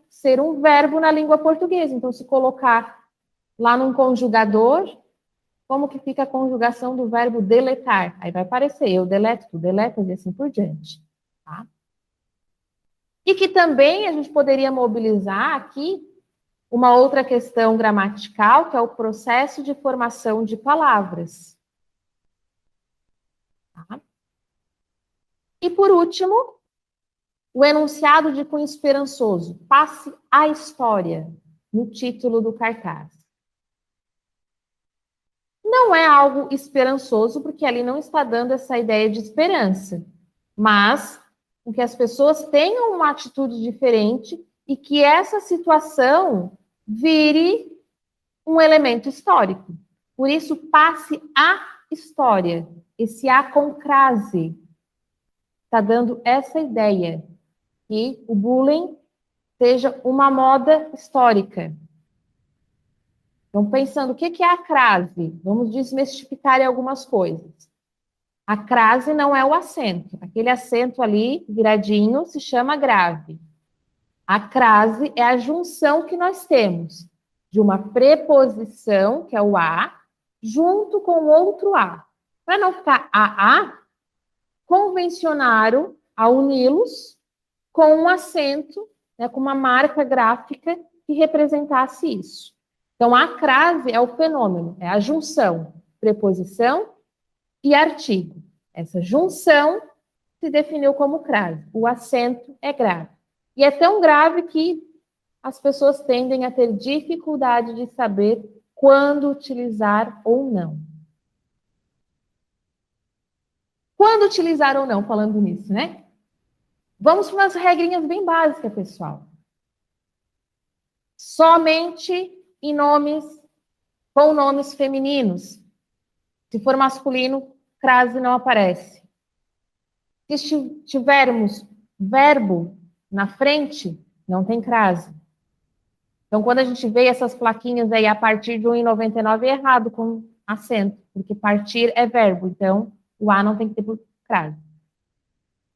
ser um verbo na língua portuguesa. Então, se colocar lá num conjugador, como que fica a conjugação do verbo deletar? Aí vai aparecer, eu deleto, tu deletas e assim por diante. Tá? E que também a gente poderia mobilizar aqui uma outra questão gramatical, que é o processo de formação de palavras. Tá? E, por último, o enunciado de cunho esperançoso. Passe a história, no título do cartaz. Não é algo esperançoso, porque ali não está dando essa ideia de esperança, mas com que as pessoas tenham uma atitude diferente e que essa situação vire um elemento histórico. Por isso, passe a história. Esse a com crase está dando essa ideia que o bullying seja uma moda histórica. Então, pensando, o que é a crase? Vamos desmistificar algumas coisas. A crase não é o acento. Aquele acento ali, viradinho, se chama grave. A crase é a junção que nós temos de uma preposição, que é o a, junto com outro a. Para não ficar a, convencionaram a uni-los com um acento, né, com uma marca gráfica que representasse isso. Então, a crase é o fenômeno, é a junção, preposição e artigo. Essa junção se definiu como crase. O acento é grave. E é tão grave que as pessoas tendem a ter dificuldade de saber quando utilizar ou não. Quando utilizar ou não, falando nisso, né? Vamos para umas regrinhas bem básicas, pessoal. Somente em nomes com nomes femininos. Se for masculino, crase não aparece. Se tivermos verbo na frente, não tem crase. Então, quando a gente vê essas plaquinhas aí a partir de 1,99 é errado com acento, porque partir é verbo, então o A não tem que ter crase.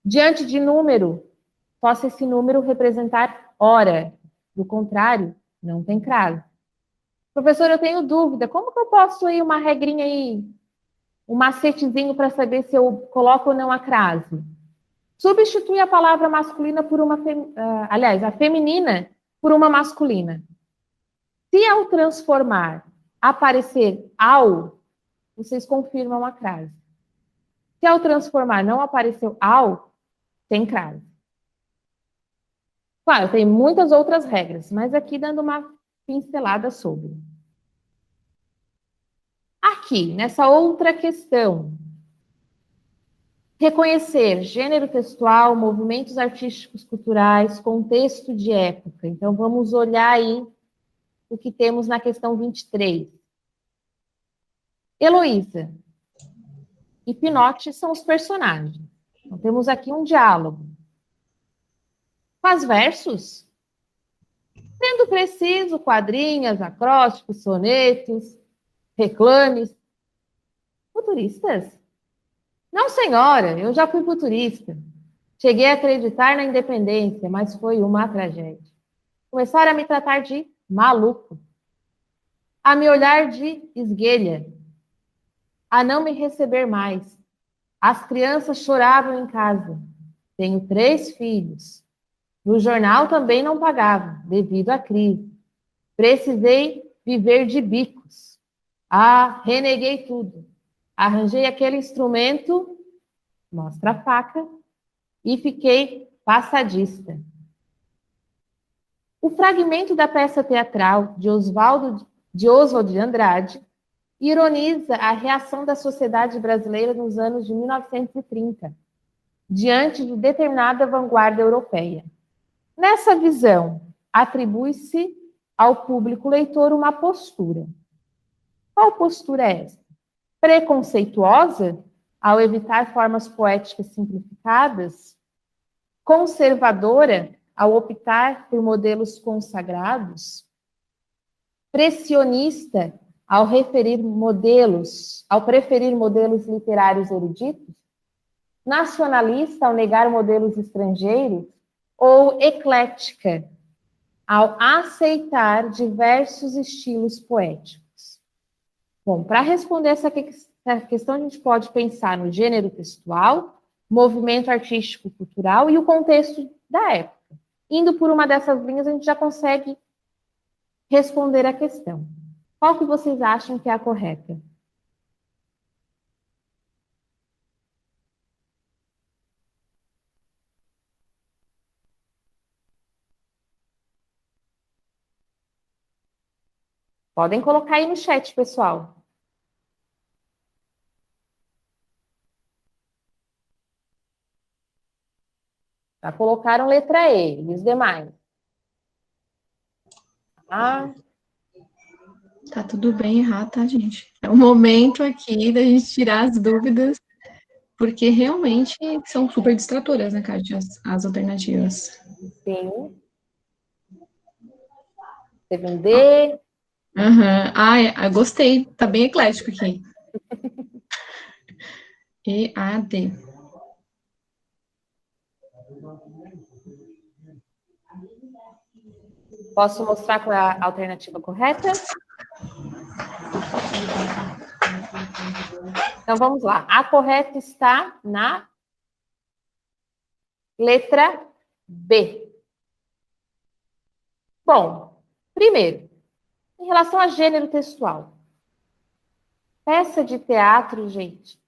Diante de número, só se esse número representar hora. Do contrário, não tem crase. Professor, eu tenho dúvida, como que eu posso ir uma regrinha aí, um macetezinho para saber se eu coloco ou não a crase? Substitui a palavra masculina por uma, a feminina por uma masculina. Se ao transformar aparecer ao, vocês confirmam a crase. Se ao transformar não apareceu ao, tem crase. Claro, tem muitas outras regras, mas aqui dando uma pincelada sobre. Aqui, nessa outra questão, reconhecer gênero textual, movimentos artísticos culturais, contexto de época. Então, vamos olhar aí o que temos na questão 23. Heloísa e Pinote são os personagens. Então, temos aqui um diálogo. Faz versos? Sendo preciso, quadrinhas, acrósticos, sonetos, reclames. Futuristas? Não, senhora, eu já fui futurista. Cheguei a acreditar na independência, mas foi uma tragédia. Começaram a me tratar de maluco, a me olhar de esguelha, a não me receber mais. As crianças choravam em casa. Tenho 3 filhos. No jornal também não pagava, devido à crise. Precisei viver de bicos. Ah, reneguei tudo. Arranjei aquele instrumento, mostra a faca, e fiquei passadista. O fragmento da peça teatral de Oswald de Andrade ironiza a reação da sociedade brasileira nos anos de 1930, diante de determinada vanguarda europeia. Nessa visão, atribui-se ao público leitor uma postura. Qual postura é essa? Preconceituosa, ao evitar formas poéticas simplificadas? Conservadora, ao optar por modelos consagrados? Pressionista, ao preferir modelos literários eruditos? Nacionalista, ao negar modelos estrangeiros? Ou eclética, ao aceitar diversos estilos poéticos? Bom, para responder essa questão, a gente pode pensar no gênero textual, movimento artístico-cultural e o contexto da época. Indo por uma dessas linhas, a gente já consegue responder a questão. Qual que vocês acham que é a correta? Podem colocar aí no chat, pessoal. Já colocaram letra E, e os demais? Ah. Tá tudo bem errar, tá, gente? É o momento aqui da gente tirar as dúvidas, porque realmente são super distratoras, né, Kátia, as alternativas. Sim. Teve um D. Uhum. Ah, gostei. Tá bem eclético aqui. E-A-D. Posso mostrar qual é a alternativa correta? Então, vamos lá. A correta está na letra B. Bom, primeiro, em relação a gênero textual. Peça de teatro, gente,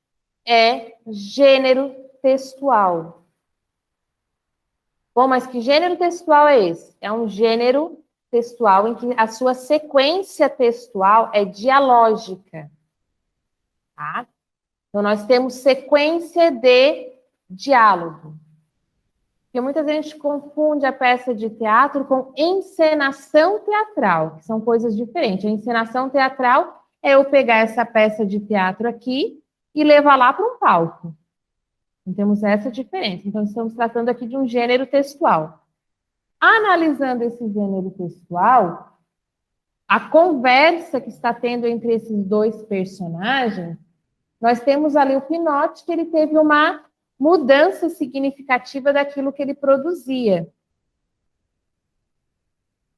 é gênero textual. Bom, mas que gênero textual é esse? É um gênero textual em que a sua sequência textual é dialógica. Tá? Então, nós temos sequência de diálogo. Porque muita gente confunde a peça de teatro com encenação teatral, que são coisas diferentes. A encenação teatral é eu pegar essa peça de teatro aqui e levar lá para um palco. Então, temos essa diferença. Então, estamos tratando aqui de um gênero textual. Analisando esse gênero textual, a conversa que está tendo entre esses dois personagens, nós temos ali o Pinote, que ele teve uma mudança significativa daquilo que ele produzia.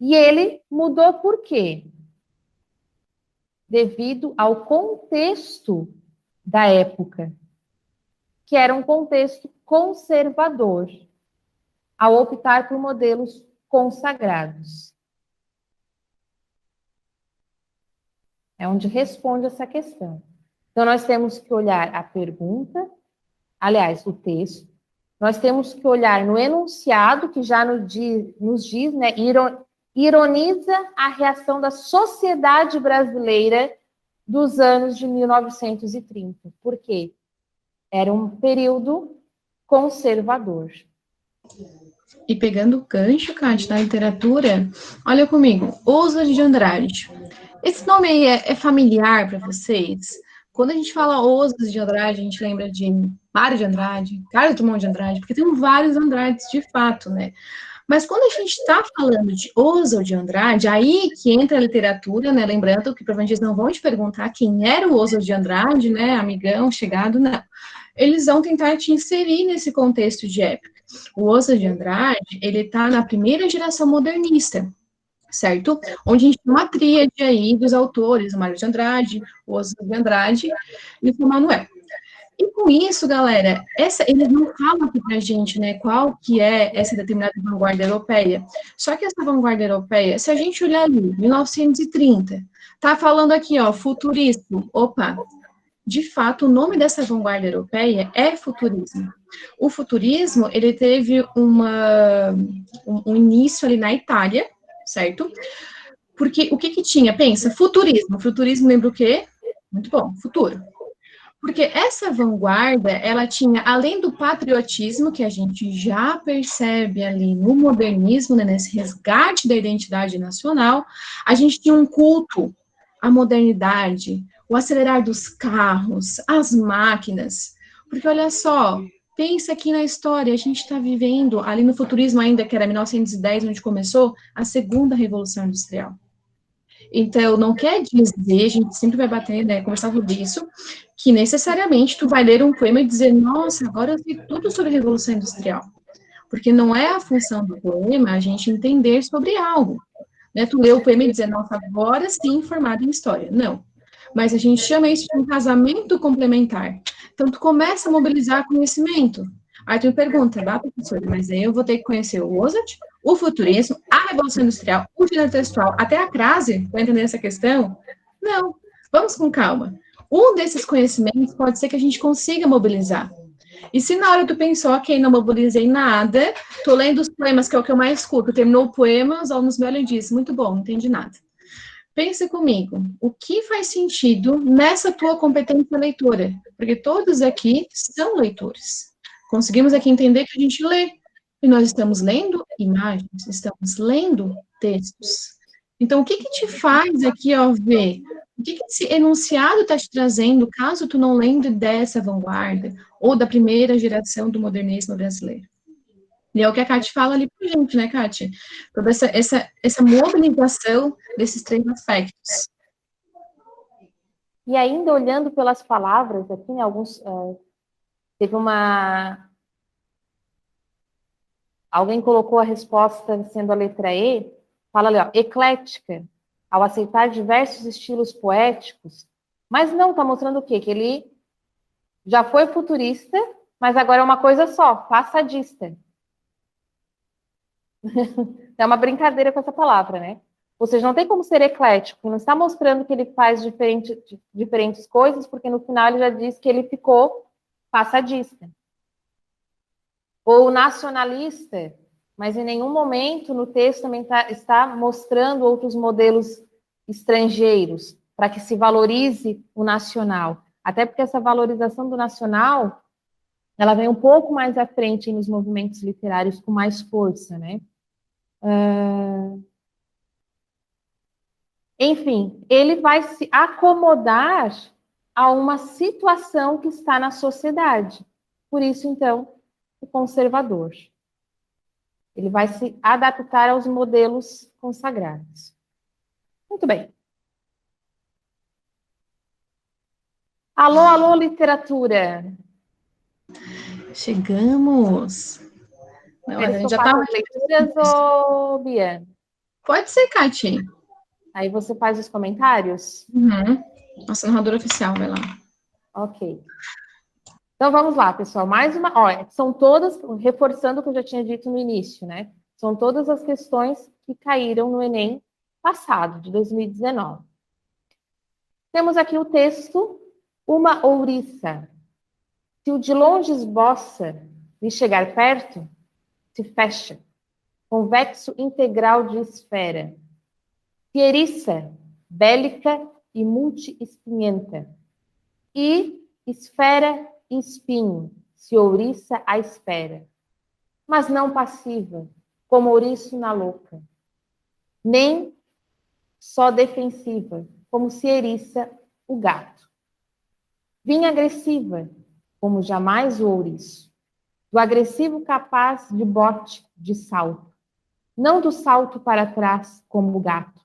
E ele mudou por quê? Devido ao contexto da época, que era um contexto conservador, ao optar por modelos consagrados. É onde responde essa questão. Então, nós temos que olhar a pergunta, aliás, o texto, nós temos que olhar no enunciado, que já nos diz, né, ironiza a reação da sociedade brasileira dos anos de 1930. Por quê? Era um período conservador. E pegando o gancho, Cátia, da literatura, olha comigo, Oswald de Andrade. Esse nome aí é familiar para vocês? Quando a gente fala Oswald de Andrade, a gente lembra de Mário de Andrade, Carlos Drummond de Andrade, porque tem vários Andrades de fato, né? Mas quando a gente está falando de Oswald de Andrade, aí que entra a literatura, né? Lembrando que provavelmente eles não vão te perguntar quem era o Oswald de Andrade, né? Amigão, chegado, não. Eles vão tentar te inserir nesse contexto de época. O Oswald de Andrade, ele está na primeira geração modernista, certo? Onde a gente tem uma tríade aí dos autores, o Mário de Andrade, o Oswald de Andrade e o Manuel. E com isso, galera, eles não falam aqui pra gente, né, qual que é essa determinada vanguarda europeia. Só que essa vanguarda europeia, se a gente olhar ali, 1930, tá falando aqui, ó, futurismo. Opa, de fato, o nome dessa vanguarda europeia é futurismo. O futurismo, ele teve um início ali na Itália, certo? Porque o que tinha? Pensa, futurismo. Futurismo lembra o quê? Muito bom, futuro. Porque essa vanguarda, ela tinha, além do patriotismo, que a gente já percebe ali no modernismo, né, nesse resgate da identidade nacional, a gente tinha um culto à modernidade, o acelerar dos carros, as máquinas. Porque olha só, pensa aqui na história, a gente está vivendo, ali no futurismo ainda, que era 1910, onde começou, a segunda Revolução Industrial. Então, não quer dizer, a gente sempre vai bater, né, conversar sobre isso, que necessariamente tu vai ler um poema e dizer, nossa, agora eu sei tudo sobre a Revolução Industrial. Porque não é a função do poema a gente entender sobre algo. Né? Tu lê o poema e dizer, nossa, agora sim formado em história. Não. Mas a gente chama isso de um casamento complementar. Então, tu começa a mobilizar conhecimento. Aí tu me pergunta, professor, mas aí eu vou ter que conhecer o Oswald, o futurismo, a Revolução Industrial, o gênero textual, até a crase, para entender essa questão? Não, vamos com calma. Um desses conhecimentos pode ser que a gente consiga mobilizar. E se na hora tu pensou, ok, não mobilizei nada, tô lendo os poemas, que é o que eu mais escuto, terminou o poema, os alunos me olham e dizem, muito bom, não entendi nada. Pense comigo, o que faz sentido nessa tua competência leitora? Porque todos aqui são leitores. Conseguimos aqui entender que a gente lê. E nós estamos lendo imagens, estamos lendo textos. Então, o que te faz aqui, ó, ver? O que esse enunciado está te trazendo, caso tu não lembre dessa vanguarda, ou da primeira geração do modernismo brasileiro? E é o que a Cátia fala ali pra gente, né, Cátia? Toda essa mobilização desses três aspectos. E ainda olhando pelas palavras aqui, né, teve alguém colocou a resposta sendo a letra E, fala ali, ó, eclética, ao aceitar diversos estilos poéticos, mas não, está mostrando o quê? Que ele já foi futurista, mas agora é uma coisa só, passadista. É uma brincadeira com essa palavra, né? Ou seja, não tem como ser eclético, não está mostrando que ele faz diferentes coisas, porque no final ele já diz que ele ficou passadista. Ou nacionalista, mas em nenhum momento no texto também está mostrando outros modelos estrangeiros, para que se valorize o nacional. Até porque essa valorização do nacional, ela vem um pouco mais à frente nos movimentos literários com mais força, né? Enfim, ele vai se acomodar a uma situação que está na sociedade. Por isso, então, o conservador. Ele vai se adaptar aos modelos consagrados. Muito bem. Alô, alô, literatura. Chegamos. Não, a gente já estava... as leituras, ou Bia? Pode ser, Kati. Aí você faz os comentários? Uhum. Nossa narradora oficial, vai lá. Ok. Então, vamos lá, pessoal. Mais uma... Olha, são todas, reforçando o que eu já tinha dito no início, né? São todas as questões que caíram no Enem passado, de 2019. Temos aqui o texto, uma ouriça. Se o de longe esboça e chegar perto, se fecha. Convexo integral de esfera. Se eriça, bélica e multi-espinhenta. E esfera e espinho, se ouriça à espera. Mas não passiva, como ouriço na louca. Nem só defensiva, como se eriça o gato. Vinha agressiva, como jamais o ouriço. Do agressivo capaz de bote, de salto. Não do salto para trás, como o gato.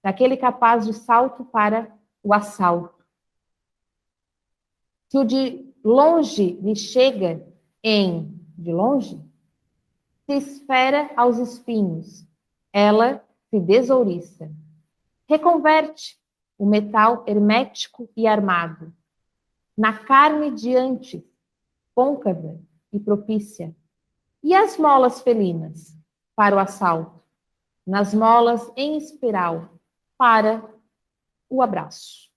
Daquele capaz de salto para o assalto. Se o de longe lhe chega de longe, se esfera aos espinhos, ela se desouriça. Reconverte o metal hermético e armado na carne diante, côncava e propícia, e as molas felinas para o assalto, nas molas em espiral para o abraço.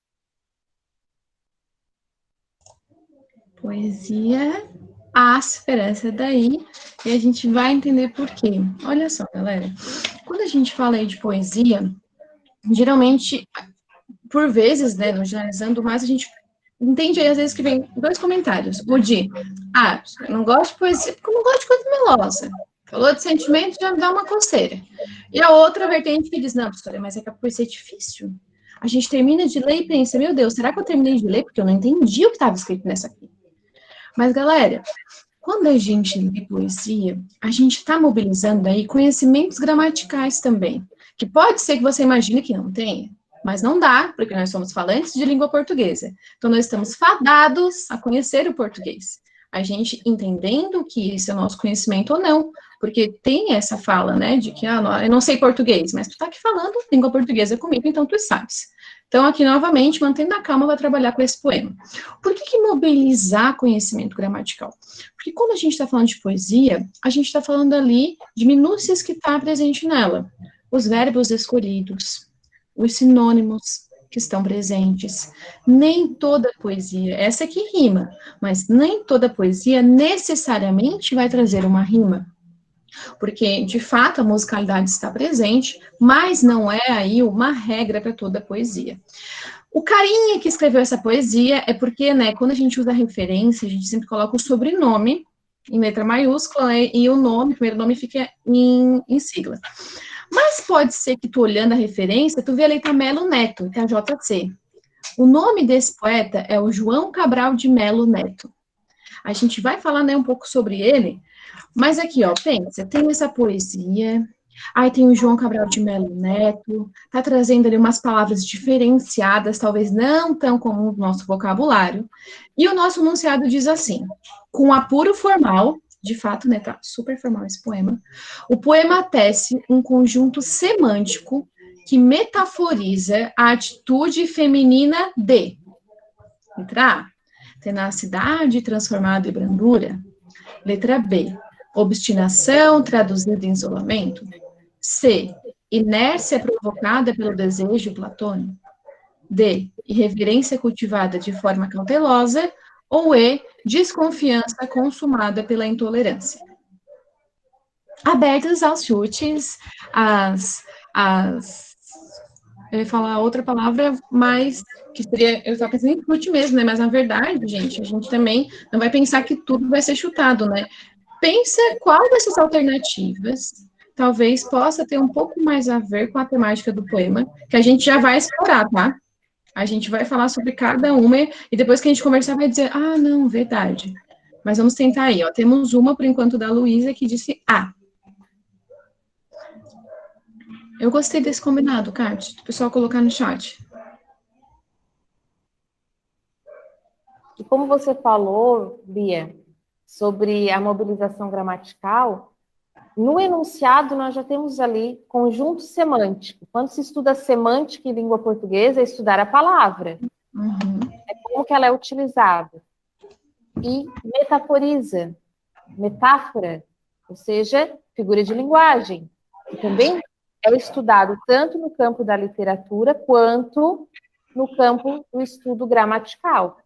Poesia áspera, essa daí, e a gente vai entender por quê. Olha só, galera, quando a gente fala aí de poesia, geralmente, por vezes, né, no generalizando mais, a gente entende aí, às vezes, que vem dois comentários. O de, eu não gosto de poesia porque eu não gosto de coisa melosa. Falou de sentimento, já me dá uma coceira. E a outra vertente que diz, não, professora, mas é que a poesia é difícil. A gente termina de ler e pensa, meu Deus, será que eu terminei de ler? Porque eu não entendi o que estava escrito nessa aqui. Mas, galera, quando a gente lê poesia, a gente está mobilizando aí conhecimentos gramaticais também, que pode ser que você imagine que não tenha, mas não dá, porque nós somos falantes de língua portuguesa. Então, nós estamos fadados a conhecer o português. A gente entendendo que isso é nosso conhecimento ou não, porque tem essa fala, né, de que, eu não sei português, mas tu tá aqui falando língua portuguesa comigo, então tu sabes. Então, aqui, novamente, mantendo a calma, vai trabalhar com esse poema. Por que mobilizar conhecimento gramatical? Porque quando a gente está falando de poesia, a gente está falando ali de minúcias que está presente nela. Os verbos escolhidos, os sinônimos que estão presentes. Nem toda poesia, essa aqui rima, mas nem toda poesia necessariamente vai trazer uma rima. Porque, de fato, a musicalidade está presente, mas não é aí uma regra para toda poesia. O carinha que escreveu essa poesia é porque, né, quando a gente usa referência, a gente sempre coloca o sobrenome em letra maiúscula, né, e o nome, o primeiro nome fica em sigla. Mas pode ser que tu olhando a referência, tu vê ali tá Melo Neto, que é a JC. O nome desse poeta é o João Cabral de Melo Neto. A gente vai falar, né, um pouco sobre ele, mas aqui, ó, pensa, tem essa poesia, aí tem o João Cabral de Melo Neto, tá trazendo ali umas palavras diferenciadas, talvez não tão comum no nosso vocabulário, e o nosso enunciado diz assim, com apuro formal, de fato, né, tá super formal esse poema, o poema tece um conjunto semântico que metaforiza a atitude feminina de, letra A, tenacidade transformada em brandura, letra B, Obstinação traduzida em isolamento? C. Inércia provocada pelo desejo platônico? D. Irreverência cultivada de forma cautelosa? Ou E. Desconfiança consumada pela intolerância? Abertos aos chutes, eu ia falar outra palavra, mas que seria, eu estava pensando em chute mesmo, né? Mas na verdade, gente, a gente também não vai pensar que tudo vai ser chutado, né? Pensa qual dessas alternativas talvez possa ter um pouco mais a ver com a temática do poema, que a gente já vai explorar, tá? A gente vai falar sobre cada uma e depois que a gente conversar vai dizer, ah, não, verdade. Mas vamos tentar aí, ó. Temos uma, por enquanto, da Luísa, que disse A. Eu gostei desse combinado, Kátia, o pessoal colocar no chat. E como você falou, Bia, sobre a mobilização gramatical, no enunciado nós já temos ali conjunto semântico. Quando se estuda semântica em língua portuguesa, é estudar a palavra. É como que ela é utilizada. E metaforiza, metáfora, ou seja, figura de linguagem, que também é estudado tanto no campo da literatura quanto no campo do estudo gramatical.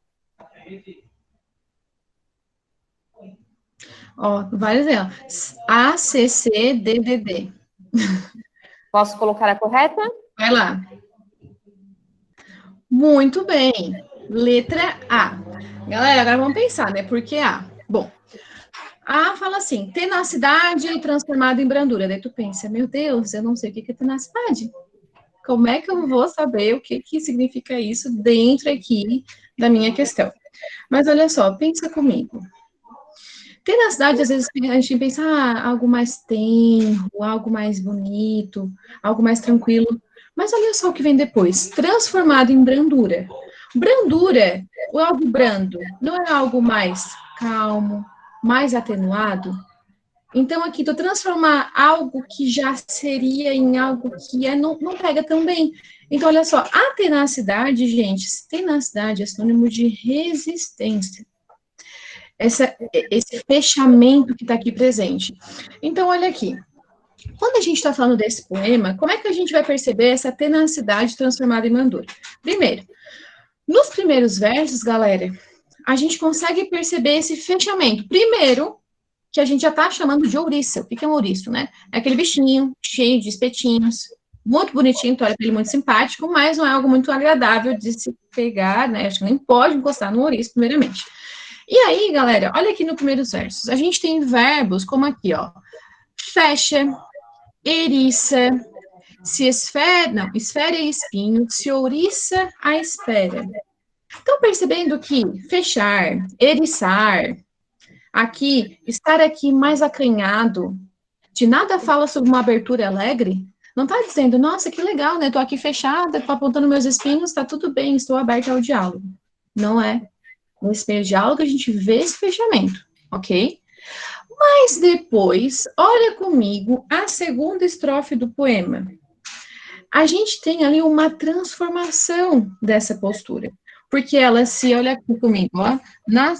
Ó, vai dizer, ó, ACCDDD. Posso colocar a correta? Vai lá. Muito bem. Letra A. Galera, agora vamos pensar, né? Por que A? Bom, A fala assim, tenacidade transformada em brandura. Daí tu pensa, meu Deus, eu não sei o que é tenacidade. Como é que eu vou saber o que significa isso dentro aqui da minha questão? Mas olha só, pensa comigo. Tenacidade, às vezes, a gente pensa, algo mais tenro, algo mais bonito, algo mais tranquilo. Mas olha só o que vem depois. Transformado em brandura. Brandura, o algo brando, não é algo mais calmo, mais atenuado? Então, aqui, tu transformar algo que já seria em algo que não pega tão bem. Então, olha só, a tenacidade, gente, tenacidade é sinônimo de resistência. Esse fechamento que está aqui presente. Então, olha aqui. Quando a gente está falando desse poema, como é que a gente vai perceber essa tenacidade transformada em brandura? Primeiro, nos primeiros versos, galera, a gente consegue perceber esse fechamento. Primeiro, que a gente já está chamando de ouriça. O que é um ouriço, né? É aquele bichinho cheio de espetinhos, muito bonitinho, tu olha para ele muito simpático, mas não é algo muito agradável de se pegar, né? Acho que nem pode encostar no ouriço, primeiramente. E aí, galera, olha aqui no primeiros versos. A gente tem verbos como aqui, ó. Fecha, eriça, esfera e espinho, se ouriça a espera. Estão percebendo que fechar, eriçar, aqui, estar aqui mais acanhado, de nada fala sobre uma abertura alegre? Não está dizendo, nossa, que legal, né? Estou aqui fechada, estou apontando meus espinhos, está tudo bem, estou aberta ao diálogo. Não é. Nesse meio diálogo, a gente vê esse fechamento, ok? Mas depois, olha comigo a segunda estrofe do poema. A gente tem ali uma transformação dessa postura, porque ela se, olha aqui comigo, ó, na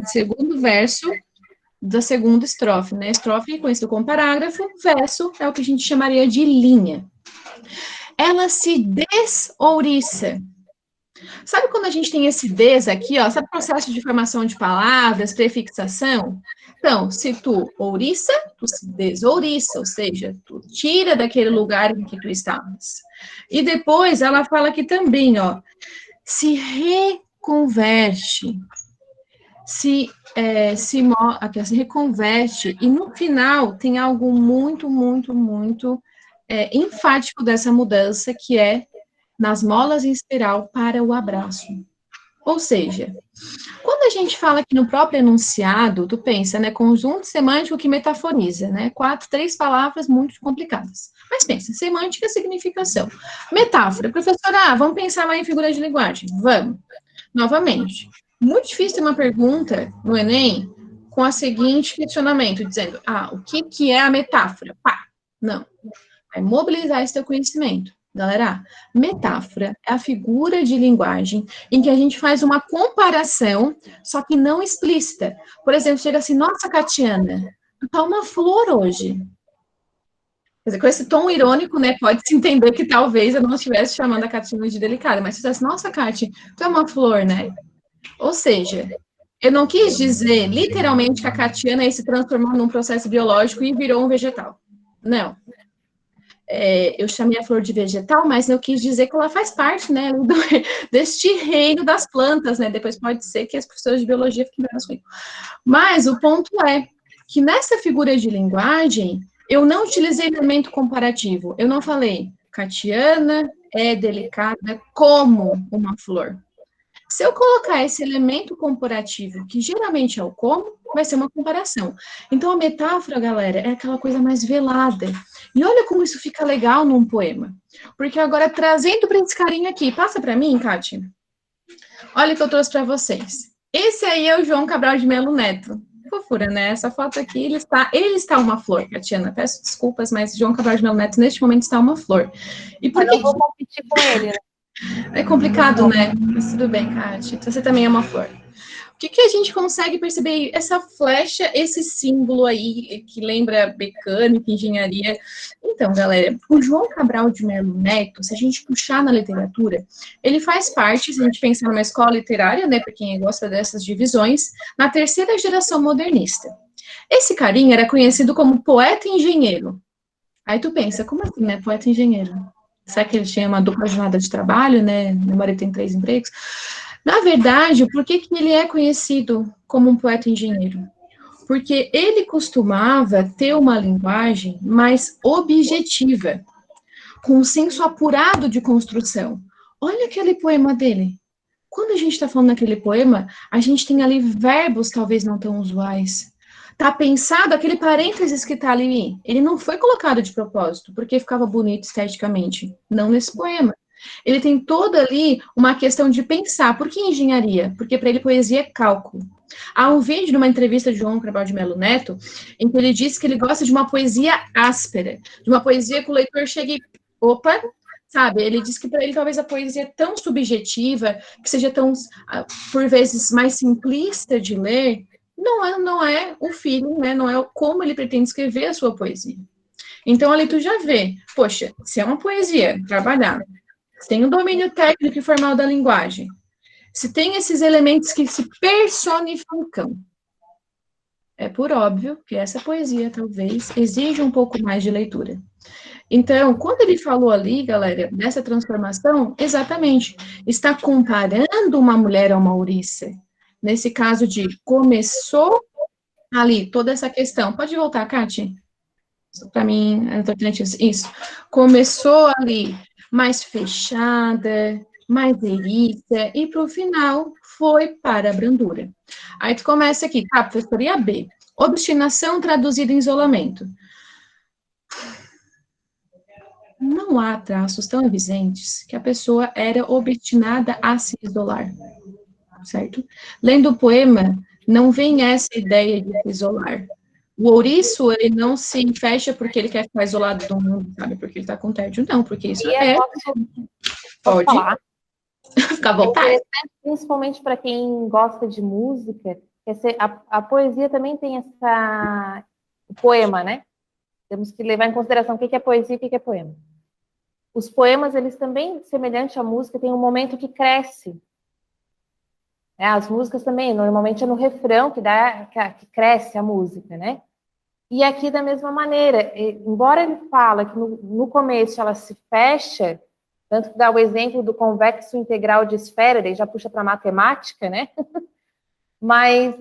segundo verso da segunda estrofe, né? Estrofe conhecido como parágrafo, verso é o que a gente chamaria de linha. Ela se desouriça. Sabe quando a gente tem esse des aqui, ó, sabe o processo de formação de palavras, prefixação? Então, se tu ouriça, tu se desouriça, ou seja, tu tira daquele lugar em que tu estavas. E depois ela fala aqui também, ó, se reconverte, se reconverte, e no final tem algo muito, muito, muito enfático dessa mudança, que é nas molas em espiral para o abraço. Ou seja, quando a gente fala aqui no próprio enunciado, tu pensa, né, conjunto semântico que metaforiza, né, 3 palavras muito complicadas. Mas pensa, semântica, significação. Metáfora, professora, vamos pensar mais em figuras de linguagem? Vamos. Novamente, muito difícil ter uma pergunta no Enem com a seguinte questionamento, dizendo, o que é a metáfora? Pá, não. Vai mobilizar esse teu conhecimento. Galera, metáfora é a figura de linguagem em que a gente faz uma comparação, só que não explícita. Por exemplo, chega assim, nossa, Catiana, tu tá uma flor hoje. Quer dizer, com esse tom irônico, né, pode-se entender que talvez eu não estivesse chamando a Catina de delicada, mas se dissesse, nossa, Cati, tu é uma flor, né? Ou seja, eu não quis dizer literalmente que a Catiana se transformou num processo biológico e virou um vegetal. Não. Eu chamei a flor de vegetal, mas eu quis dizer que ela faz parte, né, deste reino das plantas, né? Depois pode ser que as professoras de biologia fiquem bravas comigo. Mas o ponto é que nessa figura de linguagem, eu não utilizei elemento comparativo. Eu não falei, Catiana é delicada como uma flor. Se eu colocar esse elemento comparativo, que geralmente é o como, vai ser uma comparação. Então, a metáfora, galera, é aquela coisa mais velada. E olha como isso fica legal num poema. Porque agora, trazendo para esse carinha aqui, passa para mim, Kátia. Olha o que eu trouxe para vocês. Esse aí é o João Cabral de Melo Neto. Fofura, né? Essa foto aqui, ele está uma flor, Catiana. Peço desculpas, mas João Cabral de Melo Neto, neste momento, está uma flor. E por que... Eu não vou competir com ele, né? É complicado, né? Mas tudo bem, Kátia. Você também é uma flor. O que a gente consegue perceber? Essa flecha, esse símbolo aí, que lembra mecânica, engenharia. Então, galera, o João Cabral de Melo Neto, se a gente puxar na literatura, ele faz parte, se a gente pensar numa escola literária, né, para quem gosta dessas divisões, na terceira geração modernista. Esse carinha era conhecido como poeta engenheiro. Aí tu pensa, como assim, né, poeta engenheiro? Será que ele tinha uma dupla jornada de trabalho, né? Meu marido tem 3 empregos. Na verdade, por que ele é conhecido como um poeta engenheiro? Porque ele costumava ter uma linguagem mais objetiva, com um senso apurado de construção. Olha aquele poema dele. Quando a gente está falando naquele poema, a gente tem ali verbos talvez não tão usuais. Tá pensado, aquele parênteses que tá ali, ele não foi colocado de propósito, porque ficava bonito esteticamente. Não nesse poema. Ele tem toda ali uma questão de pensar. Por que engenharia? Porque para ele poesia é cálculo. Há um vídeo de uma entrevista de João Cabral de Melo Neto, em que ele diz que ele gosta de uma poesia áspera, de uma poesia que o leitor chegue, opa, sabe? Ele diz que para ele talvez a poesia é tão subjetiva, que seja tão, por vezes, mais simplista de ler, não é o feeling, né? Não é como ele pretende escrever a sua poesia. Então, ali tu já vê, poxa, se é uma poesia trabalhada, se tem um domínio técnico e formal da linguagem, se tem esses elementos que se personificam, é por óbvio que essa poesia, talvez, exija um pouco mais de leitura. Então, quando ele falou ali, galera, dessa transformação, exatamente, está comparando uma mulher a uma ouriça. Nesse caso de começou ali toda essa questão. Pode voltar, Kátia? Para mim, isso. Começou ali mais fechada, mais erita, e para o final foi para a brandura. Aí tu começa aqui, tá, professora, e a B? Obstinação traduzida em isolamento. Não há traços tão evidentes que a pessoa era obstinada a se isolar, certo? Lendo o poema, não vem essa ideia de se isolar. O ouriço, ele não se fecha porque ele quer ficar isolado do mundo, sabe? Porque ele tá com tédio, não, porque isso Pode falar. Fica à vontade. Principalmente para quem gosta de música, a poesia também tem o poema, né? Temos que levar em consideração o que é poesia e o que é poema. Os poemas, eles também, semelhante à música, têm um momento que cresce. As músicas também, normalmente é no refrão que cresce a música, né? E aqui da mesma maneira, embora ele fala que no começo ela se fecha, tanto que dá o exemplo do convexo integral de esfera, daí já puxa para matemática, né? Mas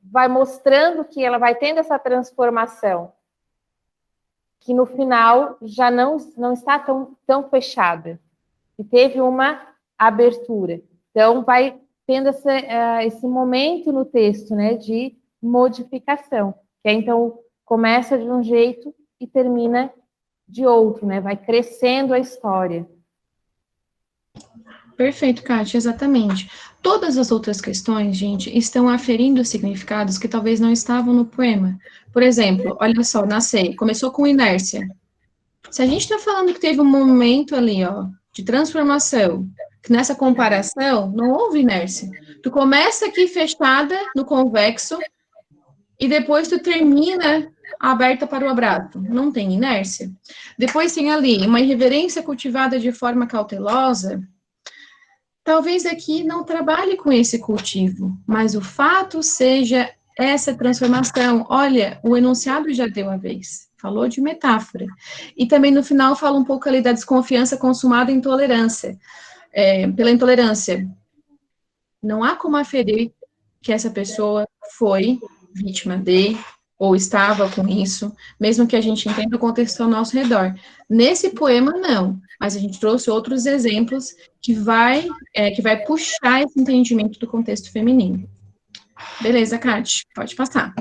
vai mostrando que ela vai tendo essa transformação, que no final já não está tão fechada, e teve uma abertura. Então, vai tendo esse momento no texto, né, de modificação, que aí, então, começa de um jeito e termina de outro, né, vai crescendo a história. Perfeito, Kátia, exatamente. Todas as outras questões, gente, estão aferindo significados que talvez não estavam no poema. Por exemplo, olha só, nascer, começou com inércia. Se a gente está falando que teve um momento ali, ó, de transformação, que nessa comparação não houve inércia. Tu começa aqui fechada no convexo e depois tu termina aberta para o abraço, não tem inércia. Depois tem ali uma irreverência cultivada de forma cautelosa. Talvez aqui não trabalhe com esse cultivo, mas o fato seja essa transformação. Olha, o enunciado já deu a vez, falou de metáfora. E também no final fala um pouco ali da desconfiança consumada em intolerância, pela intolerância. Não há como aferir que essa pessoa foi vítima de, ou estava com isso, mesmo que a gente entenda o contexto ao nosso redor. Nesse poema, não, mas a gente trouxe outros exemplos que vai puxar esse entendimento do contexto feminino. Beleza, Kate, pode passar.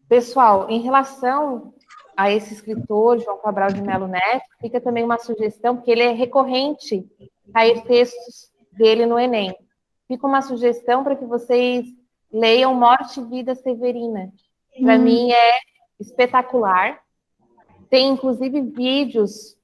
Pessoal, em relação a esse escritor, João Cabral de Melo Neto, fica também uma sugestão, porque ele é recorrente cair textos dele no Enem. Fica uma sugestão para que vocês leiam Morte e Vida Severina. Para mim é espetacular. Tem, inclusive, vídeos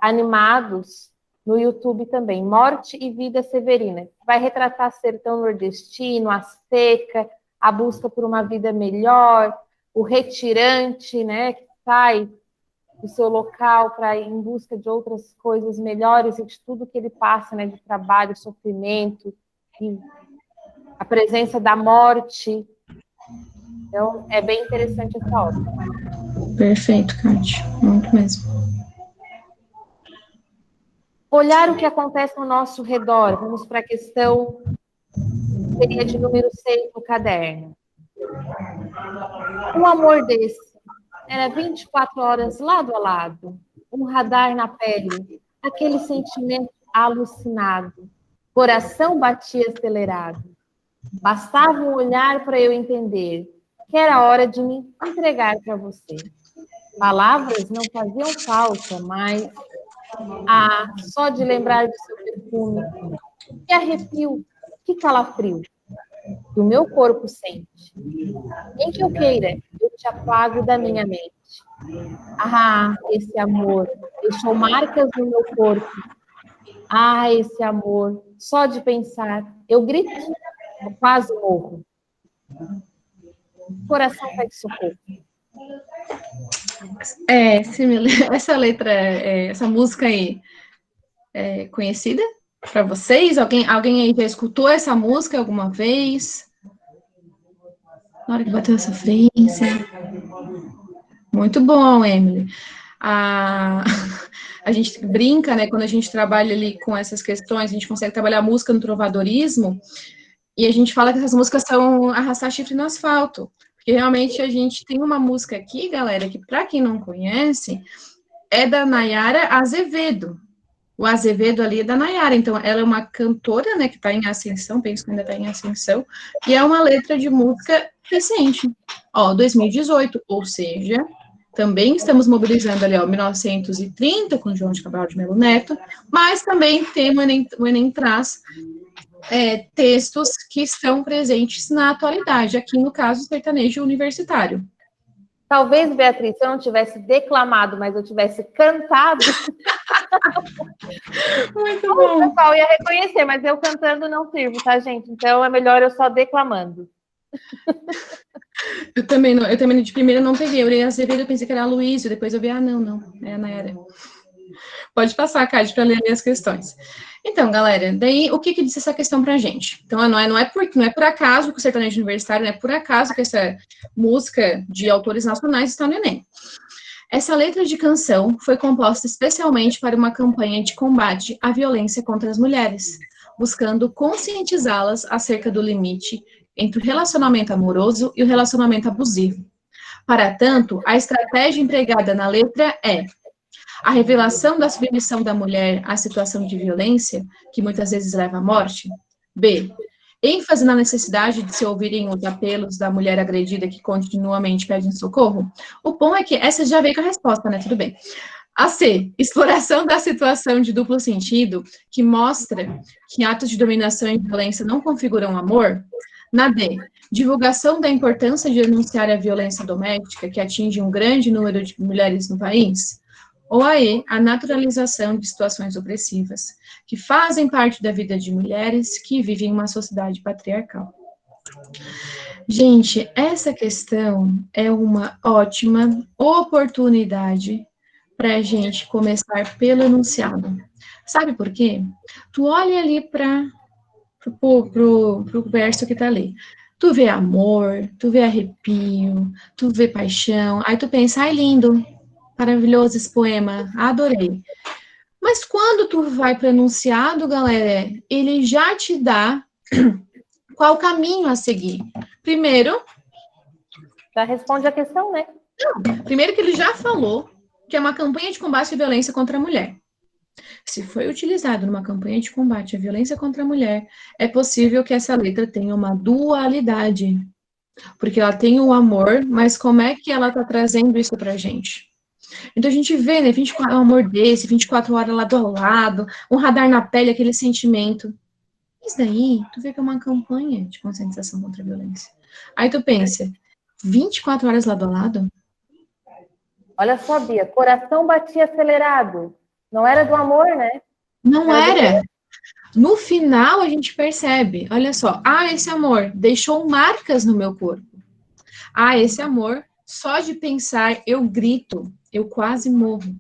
animados no YouTube também. Morte e Vida Severina. Vai retratar sertão nordestino, a seca, a busca por uma vida melhor, o retirante, né, que sai do seu local para ir em busca de outras coisas melhores e de tudo que ele passa, né, de trabalho, sofrimento, e a presença da morte. Então, é bem interessante essa obra. Perfeito, Kate, muito mesmo. Olhar o que acontece ao nosso redor. Vamos para a questão, seria de número 6 no caderno. Um amor desse era 24 horas lado a lado, um radar na pele, aquele sentimento alucinado, coração batia acelerado. Bastava um olhar para eu entender que era hora de me entregar para você. Palavras não faziam falta, mas só de lembrar de seu perfume, que arrepio, que calafrio, que o meu corpo sente. Nem que eu queira, eu te apago da minha mente. Esse amor deixou marcas no meu corpo. Esse amor, só de pensar, eu grito, eu quase morro. O coração pede socorro. Essa letra, essa música aí, é conhecida para vocês? Alguém aí já escutou essa música alguma vez? Na hora que bateu a sofrência. Muito bom, Emily. A gente brinca, né, quando a gente trabalha ali com essas questões, a gente consegue trabalhar a música no trovadorismo, e a gente fala que essas músicas são arrastar chifre no asfalto. Porque realmente a gente tem uma música aqui, galera, que para quem não conhece, é da Nayara Azevedo. O Azevedo ali é da Nayara, então ela é uma cantora, né, que está em ascensão, penso que ainda está em ascensão, e é uma letra de música recente, 2018, ou seja, também estamos mobilizando ali, 1930, com João de Cabral de Melo Neto, mas também o Enem traz textos que estão presentes na atualidade, aqui no caso, sertanejo universitário. Talvez, Beatriz, se eu não tivesse declamado, mas eu tivesse cantado, muito bom. O pessoal ia reconhecer, mas eu cantando não sirvo, tá, gente? Então é melhor eu só declamando. Eu também de primeira não peguei, eu olhei a Azevedo, eu pensei que era a Luísa, depois eu vi, não, é a Nayara. Pode passar, Cássio, para ler as questões. Então, galera, daí o que diz essa questão pra gente? Então, não é por acaso que o sertanejo universitário, não é por acaso que essa música de autores nacionais está no Enem. Essa letra de canção foi composta especialmente para uma campanha de combate à violência contra as mulheres, buscando conscientizá-las acerca do limite entre o relacionamento amoroso e o relacionamento abusivo. Para tanto, a estratégia empregada na letra é a revelação da submissão da mulher à situação de violência, que muitas vezes leva à morte. B. ênfase na necessidade de se ouvirem os apelos da mulher agredida que continuamente pede socorro. O bom é que essa já veio com a resposta, né? Tudo bem. A C. Exploração da situação de duplo sentido, que mostra que atos de dominação e violência não configuram amor. Na D. Divulgação da importância de denunciar a violência doméstica, que atinge um grande número de mulheres no país. Ou a E, a naturalização de situações opressivas, que fazem parte da vida de mulheres que vivem em uma sociedade patriarcal. Gente, essa questão é uma ótima oportunidade para a gente começar pelo enunciado. Sabe por quê? Tu olha ali para o verso que está ali. Tu vê amor, tu vê arrepio, tu vê paixão, aí tu pensa, ai, lindo, maravilhoso esse poema, adorei. Mas quando tu vai para o enunciado, galera, ele já te dá qual caminho a seguir. Primeiro, Já responde a questão, né? primeiro que ele já falou que é uma campanha de combate à violência contra a mulher. Se foi utilizado numa campanha de combate à violência contra a mulher, é possível que essa letra tenha uma dualidade. Porque ela tem o amor, mas como é que ela está trazendo isso pra gente? Então a gente vê, né, 24, um amor desse, 24 horas lado a lado, um radar na pele, aquele sentimento. Isso daí, tu vê que é uma campanha de conscientização contra a violência. Aí tu pensa, 24 horas lado a lado? Olha só, Bia, coração batia acelerado. Não era do amor, né? Não Era era. No final a gente percebe, olha só, esse amor deixou marcas no meu corpo. Esse amor, só de pensar eu grito, eu quase morro.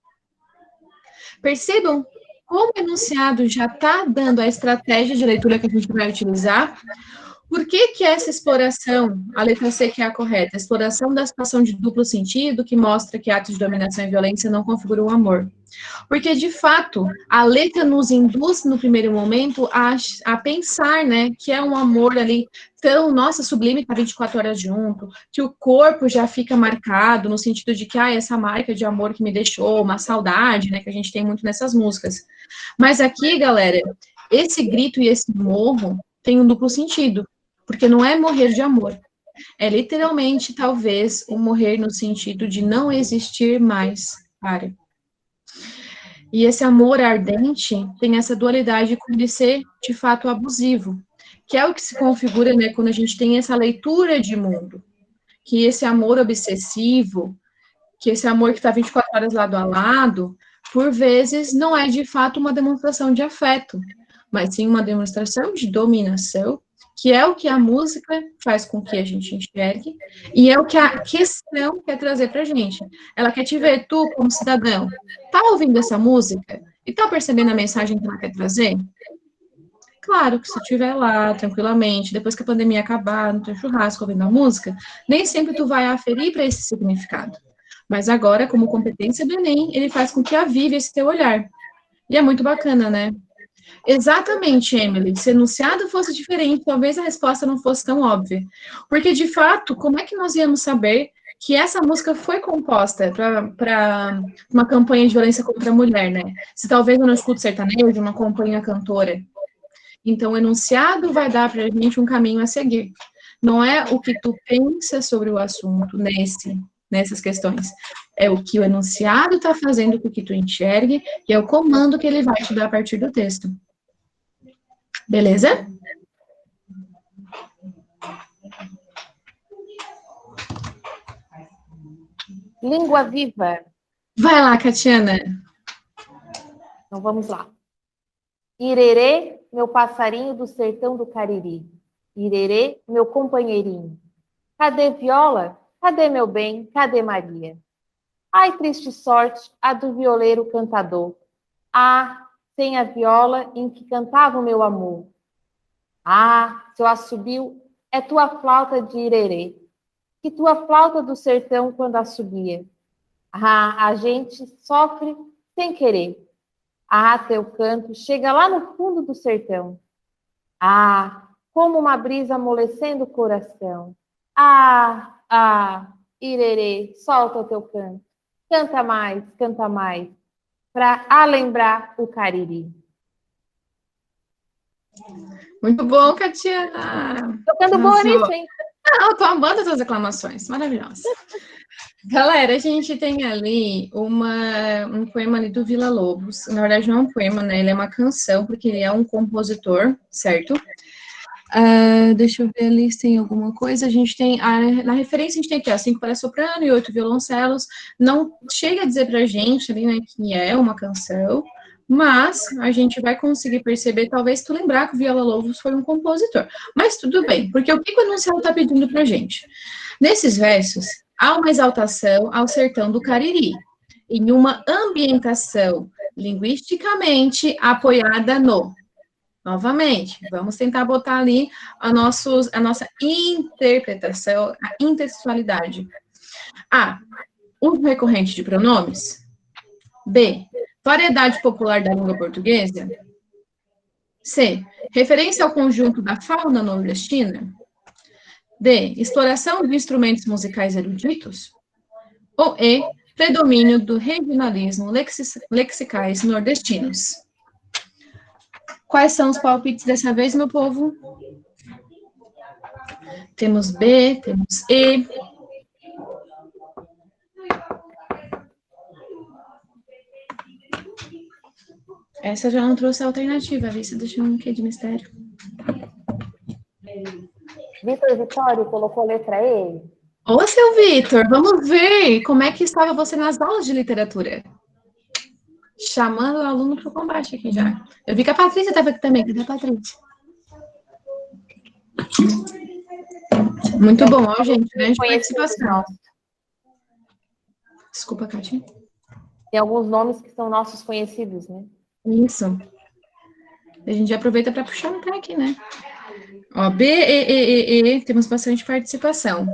Percebam como o enunciado já está dando a estratégia de leitura que a gente vai utilizar. Por que essa exploração, a letra C que é a correta, a exploração da situação de duplo sentido, que mostra que atos de dominação e violência não configuram o amor? Porque, de fato, a letra nos induz, no primeiro momento, a pensar, né, que é um amor ali tão, nossa, sublime, tá 24 horas junto, que o corpo já fica marcado, no sentido de que, essa marca de amor que me deixou, uma saudade, né, que a gente tem muito nessas músicas. Mas aqui, galera, esse grito e esse morro tem um duplo sentido, porque não é morrer de amor, é literalmente, talvez, o morrer no sentido de não existir mais para. E esse amor ardente tem essa dualidade de ser, de fato, abusivo, que é o que se configura, né, quando a gente tem essa leitura de mundo, que esse amor obsessivo, que esse amor que está 24 horas lado a lado, por vezes não é, de fato, uma demonstração de afeto, mas sim uma demonstração de dominação, que é o que a música faz com que a gente enxergue, e é o que a questão quer trazer para a gente. Ela quer te ver, tu, como cidadão, tá ouvindo essa música e tá percebendo a mensagem que ela quer trazer? Claro que se estiver lá, tranquilamente, depois que a pandemia acabar, no teu churrasco, ouvindo a música, nem sempre tu vai aferir para esse significado. Mas agora, como competência do Enem, ele faz com que avive esse teu olhar. E é muito bacana, né? Exatamente, Emily. Se o enunciado fosse diferente, talvez a resposta não fosse tão óbvia. Porque, de fato, como é que nós íamos saber que essa música foi composta para uma campanha de violência contra a mulher, né? Se talvez eu não escuto sertanejo, não acompanho a cantora. Então, o enunciado vai dar para a gente um caminho a seguir. Não é o que tu pensa sobre o assunto nessas questões. É o que o enunciado está fazendo com que tu enxergue e é o comando que ele vai te dar a partir do texto. Beleza? língua viva. Vai lá, Catiana. Então vamos lá. Irerê, meu passarinho do sertão do Cariri. Irerê, meu companheirinho. Cadê viola? Cadê meu bem? Cadê Maria? Ai, triste sorte, a do violeiro cantador. Sem a viola em que cantava o meu amor. Seu assobio é tua flauta de irerê. Que tua flauta do sertão quando assobia. A gente sofre sem querer. Teu canto chega lá no fundo do sertão. Como uma brisa amolecendo o coração. Irerê, solta o teu canto. Canta mais, para alembrar o Cariri. Muito bom, Catiana. Tocando boa nisso, hein? Eu tô amando essas reclamações, maravilhosa. Galera, a gente tem ali um poema ali do Villa-Lobos. Na verdade, não é um poema, né? Ele é uma canção, porque ele é um compositor, certo? Deixa eu ver ali se tem alguma coisa. A gente tem, na referência, a gente tem aqui, 5 para soprano e 8 violoncelos. Não chega a dizer pra gente ali, né, que é uma canção, Mas a gente vai conseguir perceber, talvez tu lembrar que o Villa-Lobos foi um compositor. Mas tudo bem, porque o que o enunciado está pedindo para a gente? Nesses versos, há uma exaltação ao sertão do Cariri, em uma ambientação linguisticamente apoiada no... Novamente, vamos tentar botar ali a nossa interpretação, a intertextualidade. A, uso recorrente de pronomes. B, variedade popular da língua portuguesa. C, referência ao conjunto da fauna nordestina. D, exploração de instrumentos musicais eruditos. Ou E, predomínio do regionalismo lexicais nordestinos. Quais são os palpites dessa vez, meu povo? Temos B, temos E. Essa já não trouxe alternativa, vi se deixou um quê de mistério. Vitor Vitório colocou letra E. Ô, seu Vitor, vamos ver como é que estava você nas aulas de literatura. Chamando o aluno para o combate aqui já. Eu vi que a Patrícia estava aqui também. Cadê a Patrícia? Muito bom, ó, gente. Grande participação. Desculpa, Kátia. Tem alguns nomes que são nossos conhecidos, né? Isso. A gente já aproveita para puxar no pé aqui, né? Ó, B, E, temos bastante participação.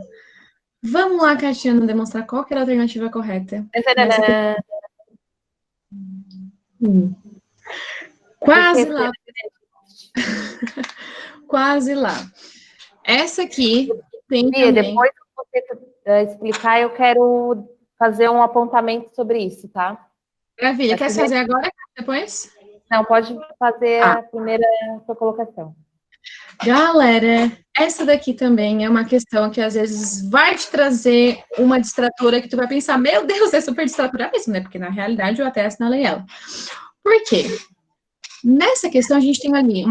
Vamos lá, Catiana, demonstrar qual que era a alternativa correta. Quase lá. Quase lá. Essa aqui tem Bia, também... depois que você explicar, eu quero fazer um apontamento sobre isso, tá? Maravilha. Quer fazer agora, depois? Não, pode fazer a primeira sua colocação. Galera, essa daqui também é uma questão que às vezes vai te trazer uma distratora que tu vai pensar, meu Deus, é super distratora mesmo, né? Porque na realidade eu até assinalei ela. Por quê? Nessa questão a gente tem ali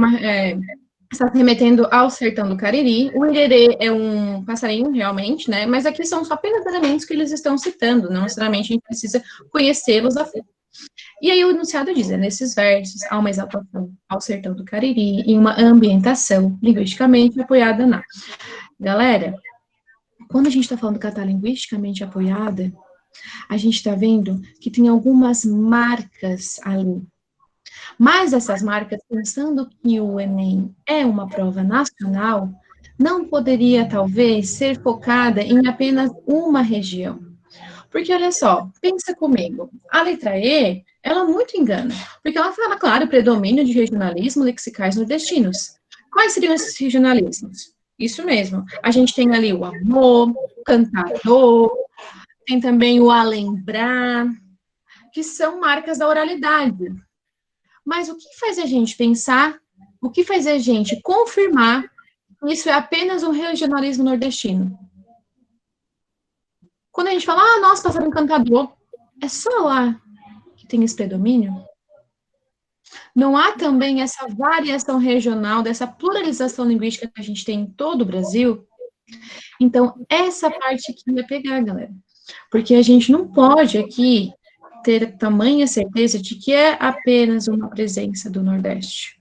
está remetendo ao sertão do Cariri. O irerê é um passarinho, realmente, né? Mas aqui são só apenas elementos que eles estão citando, não necessariamente a gente precisa conhecê-los a fundo. E aí o enunciado diz, nesses versos, há uma exaltação ao sertão do Cariri em uma ambientação linguisticamente apoiada na... Galera, quando a gente está falando que ela está linguisticamente apoiada, a gente está vendo que tem algumas marcas ali. Mas essas marcas, pensando que o Enem é uma prova nacional, não poderia, talvez, ser focada em apenas uma região. Porque, olha só, pensa comigo, a letra E, ela muito engana, porque ela fala, claro, predomínio de regionalismo lexicais nordestinos. Quais seriam esses regionalismos? Isso mesmo, a gente tem ali o amor, o cantador, tem também o alembrar, que são marcas da oralidade. Mas o que faz a gente pensar, o que faz a gente confirmar que isso é apenas um regionalismo nordestino? Quando a gente fala, nossa, passarinho encantador, é só lá que tem esse predomínio? Não há também essa variação regional, dessa pluralização linguística que a gente tem em todo o Brasil? Então, essa parte que vai pegar, galera. Porque a gente não pode aqui ter tamanha certeza de que é apenas uma presença do Nordeste.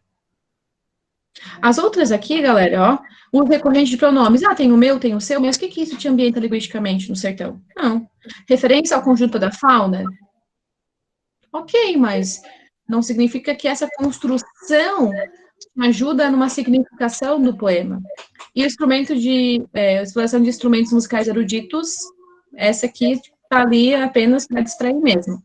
As outras aqui, galera, ó, o recorrente de pronomes. Tem o meu, tem o seu, mas o que isso te ambienta linguisticamente no sertão? Não. Referência ao conjunto da fauna? Ok, mas não significa que essa construção ajuda numa significação do poema. E o instrumento de exploração de instrumentos musicais eruditos, essa aqui está ali apenas para distrair mesmo.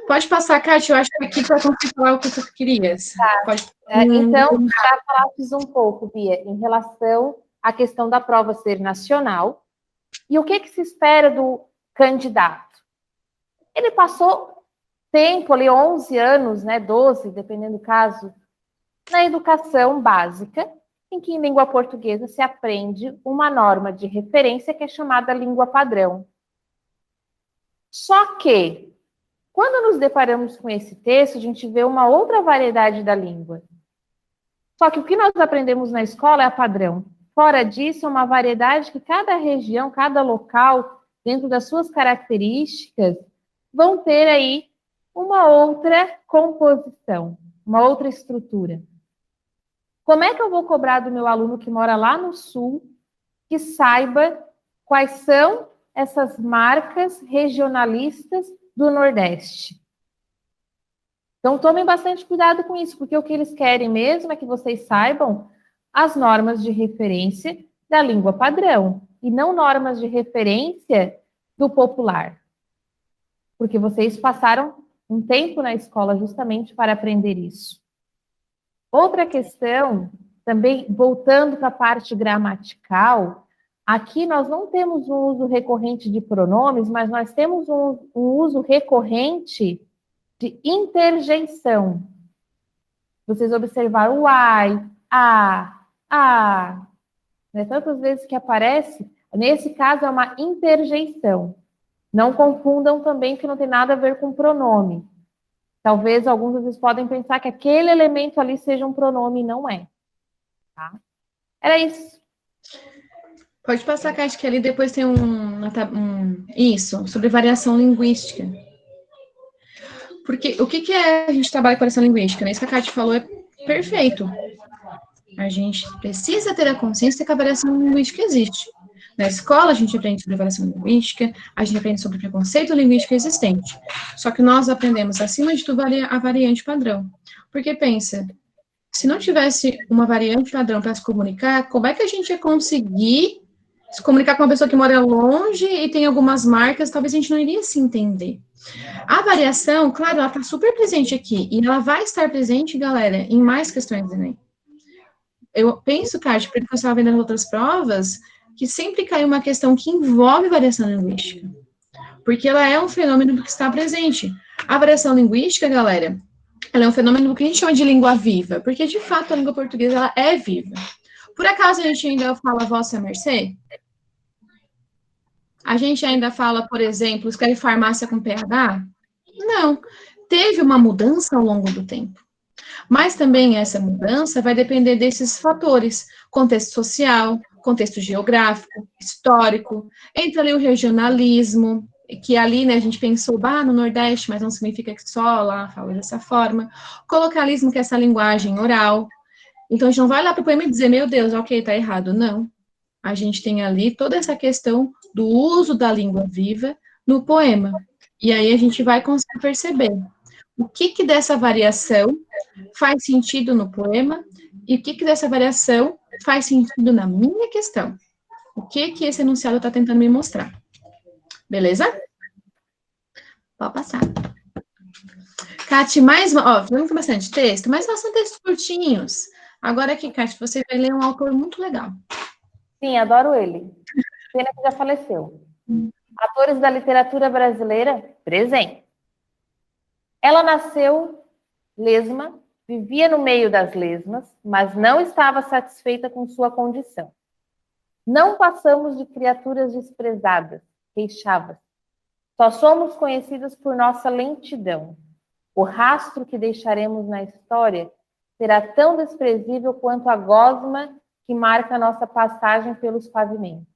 Pode passar, Kátia, eu acho que aqui para conseguir falar o que tu querias. Tá. Pode... Então, já falaste um pouco, Bia, em relação à questão da prova ser nacional, e o que se espera do candidato? Ele passou tempo ali, 11 anos, né, 12, dependendo do caso, na educação básica, em que em língua portuguesa se aprende uma norma de referência que é chamada língua padrão. Só que, quando nos deparamos com esse texto, a gente vê uma outra variedade da língua. Só que o que nós aprendemos na escola é a padrão. Fora disso, é uma variedade que cada região, cada local, dentro das suas características, vão ter aí uma outra composição, uma outra estrutura. Como é que eu vou cobrar do meu aluno que mora lá no sul que saiba quais são essas marcas regionalistas do Nordeste? Então, tomem bastante cuidado com isso, porque o que eles querem mesmo é que vocês saibam as normas de referência da língua padrão, e não normas de referência do popular. Porque vocês passaram um tempo na escola justamente para aprender isso. Outra questão, também voltando para a parte gramatical, aqui nós não temos um uso recorrente de pronomes, mas nós temos um uso recorrente de interjeição. Vocês observaram o ai, a, né? Tantas vezes que aparece, nesse caso é uma interjeição. Não confundam também que não tem nada a ver com pronome. Talvez alguns de vocês podem pensar que aquele elemento ali seja um pronome e não é. Tá? Era isso. Pode passar, Kátia, que ali depois tem isso, sobre variação linguística. Porque o que é a gente trabalha com variação linguística? Né? Isso que a Kátia falou é perfeito. A gente precisa ter a consciência que a variação linguística existe. Na escola, a gente aprende sobre variação linguística, a gente aprende sobre preconceito linguístico existente. Só que nós aprendemos, acima de tudo, a variante padrão. Porque pensa, se não tivesse uma variante padrão para se comunicar, como é que a gente ia conseguir se comunicar com uma pessoa que mora longe e tem algumas marcas, talvez a gente não iria se entender. A variação, claro, ela está super presente aqui, e ela vai estar presente, galera, em mais questões do Enem. Eu penso, Kátia, porque eu estava vendo as outras provas, que sempre cai uma questão que envolve variação linguística. Porque ela é um fenômeno que está presente. A variação linguística, galera, ela é um fenômeno que a gente chama de língua viva, porque, de fato, a língua portuguesa, ela é viva. Por acaso a gente ainda fala vossa mercê? A gente ainda fala, por exemplo, escreve farmácia com PH? Não. Teve uma mudança ao longo do tempo. Mas também essa mudança vai depender desses fatores, contexto social, contexto geográfico, histórico, entra ali o regionalismo, que ali, né, a gente pensou, no Nordeste, mas não significa que só lá fala dessa forma, colocalismo, que é essa linguagem oral. Então, a gente não vai lá para o poema e dizer, meu Deus, ok, tá errado. Não. A gente tem ali toda essa questão do uso da língua viva no poema. E aí a gente vai conseguir perceber o que dessa variação faz sentido no poema e o que dessa variação faz sentido na minha questão. O que esse enunciado está tentando me mostrar. Beleza? Pode passar. Kátia, falando bastante texto, mas são textos curtinhos. Agora aqui, Kátia, você vai ler um autor muito legal. Sim, adoro ele. Pena que já faleceu. Atores da literatura brasileira, presente. Ela nasceu lesma, vivia no meio das lesmas, mas não estava satisfeita com sua condição. Não passamos de criaturas desprezadas, queixava-se. Só somos conhecidas por nossa lentidão. O rastro que deixaremos na história será tão desprezível quanto a gosma que marca nossa passagem pelos pavimentos.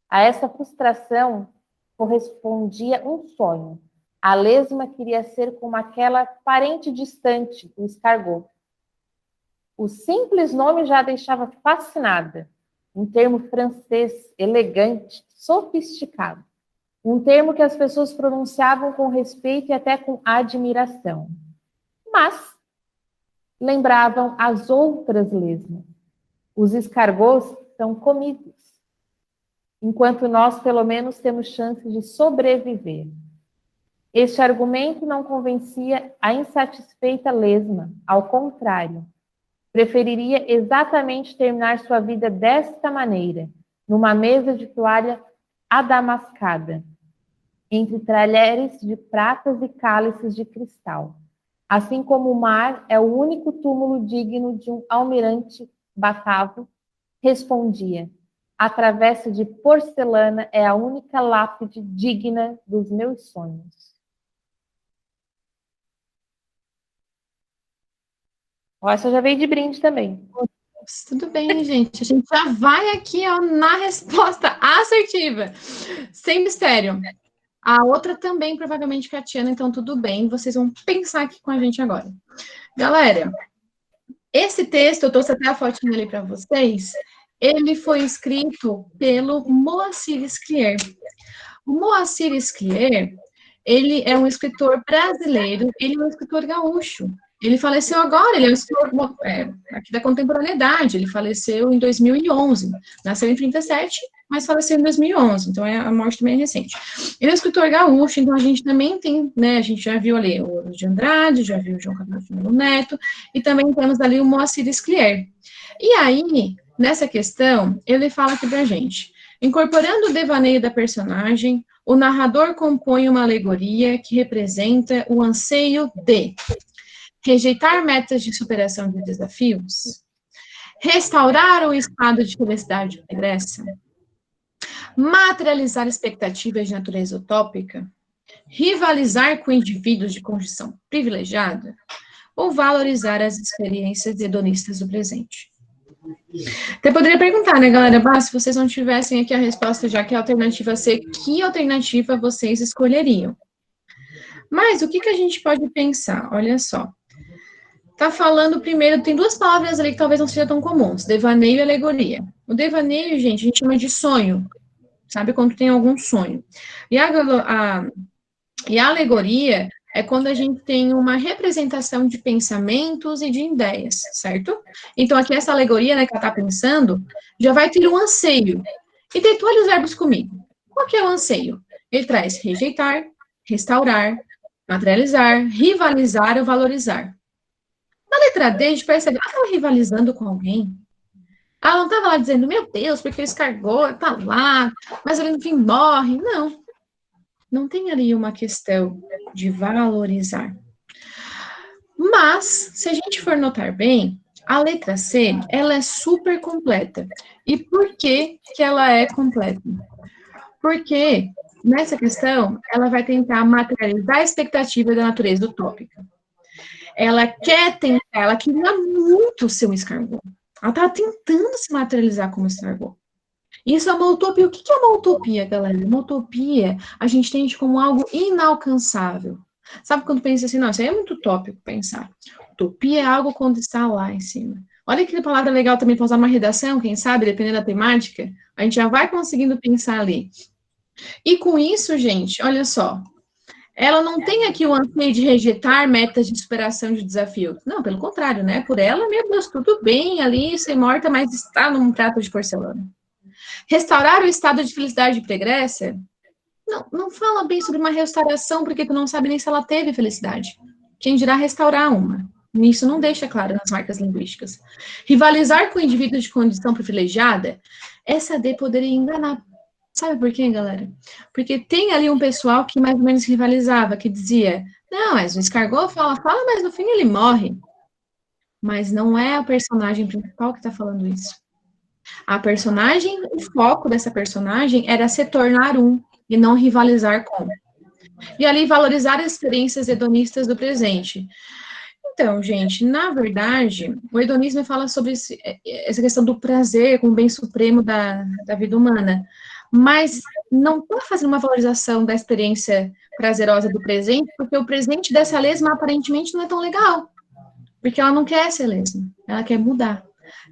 A essa frustração correspondia um sonho. A lesma queria ser como aquela parente distante, o escargot. O simples nome já a deixava fascinada. Um termo francês elegante, sofisticado. Um termo que as pessoas pronunciavam com respeito e até com admiração. Mas lembravam as outras lesmas. Os escargots são comidos, enquanto nós, pelo menos, temos chance de sobreviver. Este argumento não convencia a insatisfeita lesma, ao contrário. Preferiria exatamente terminar sua vida desta maneira, numa mesa de toalha adamascada, entre talheres de pratas e cálices de cristal. Assim como o mar é o único túmulo digno de um almirante batavo, respondia: a travessa de porcelana é a única lápide digna dos meus sonhos. Essa já veio de brinde também. Tudo bem, gente. A gente já vai aqui na resposta assertiva. Sem mistério. A outra também, provavelmente, Catiana, então tudo bem, vocês vão pensar aqui com a gente agora. Galera, esse texto, eu trouxe até a fotinha ali para vocês, ele foi escrito pelo Moacir Sclier. O Moacir Sclier, ele é um escritor brasileiro, ele é um escritor gaúcho. Ele faleceu agora, ele é um escritor aqui da contemporaneidade, ele faleceu em 2011, nasceu em 37, mas faleceu em 2011, então a morte também é recente. Ele é um escritor gaúcho, então a gente também tem, né, a gente já viu ali o Ouro de Andrade, já viu o João Cabral Filho Neto, e também temos ali o Moacir Sclier. E aí, nessa questão, ele fala aqui pra gente, incorporando o devaneio da personagem, o narrador compõe uma alegoria que representa o anseio de rejeitar metas de superação de desafios, restaurar o estado de felicidade pregressa, materializar expectativas de natureza utópica, rivalizar com indivíduos de condição privilegiada, ou valorizar as experiências hedonistas do presente. Até poderia perguntar, né, galera, se vocês não tivessem aqui a resposta, já que a alternativa C, que alternativa vocês escolheriam? Mas o que a gente pode pensar? Olha só. Tá falando primeiro, tem duas palavras ali que talvez não sejam tão comuns, devaneio e alegoria. O devaneio, gente, a gente chama de sonho, sabe, quando tem algum sonho. E a alegoria é quando a gente tem uma representação de pensamentos e de ideias, certo? Então, aqui essa alegoria, né, que ela tá pensando, já vai ter um anseio. E daí, tu olha os verbos comigo. Qual que é o anseio? Ele traz rejeitar, restaurar, materializar, rivalizar ou valorizar. Na letra D, a gente percebe, ela estava rivalizando com alguém. Ela não estava lá dizendo, meu Deus, porque ele escargou, tá lá, mas ele, enfim, morre. Não. Não tem ali uma questão de valorizar. Mas, se a gente for notar bem, a letra C, ela é super completa. E por que que ela é completa? Porque, nessa questão, ela vai tentar materializar a expectativa da natureza utópica. Ela queria muito ser um escargot. Ela estava tentando se materializar como escargot. Isso é uma utopia. O que é uma utopia, galera? Uma utopia a gente entende como algo inalcançável. Sabe quando pensa assim, não, isso aí é muito utópico pensar. Utopia é algo quando está lá em cima. Olha que palavra legal também para usar uma redação, quem sabe, dependendo da temática, a gente já vai conseguindo pensar ali. E com isso, gente, olha só, ela não tem aqui o anseio de rejeitar metas de superação de desafio. Não, pelo contrário, né? Por ela, meu Deus, tudo bem ali, ser morta, mas está num prato de porcelana. Restaurar o estado de felicidade pregressa? Não fala bem sobre uma restauração, porque tu não sabe nem se ela teve felicidade. Quem dirá restaurar uma? Isso não deixa claro nas marcas linguísticas. Rivalizar com indivíduos de condição privilegiada? Essa D poderia enganar. Sabe por quê, galera? Porque tem ali um pessoal que mais ou menos rivalizava, que dizia, não, mas o escargot fala, mas no fim ele morre. Mas não é a personagem principal que está falando isso. A personagem, o foco dessa personagem era se tornar um e não rivalizar com. E ali valorizar as experiências hedonistas do presente. Então, gente, na verdade, o hedonismo fala sobre essa questão do prazer como bem supremo da vida humana, mas não está fazendo uma valorização da experiência prazerosa do presente, porque o presente dessa lesma aparentemente não é tão legal, porque ela não quer ser lesma, ela quer mudar.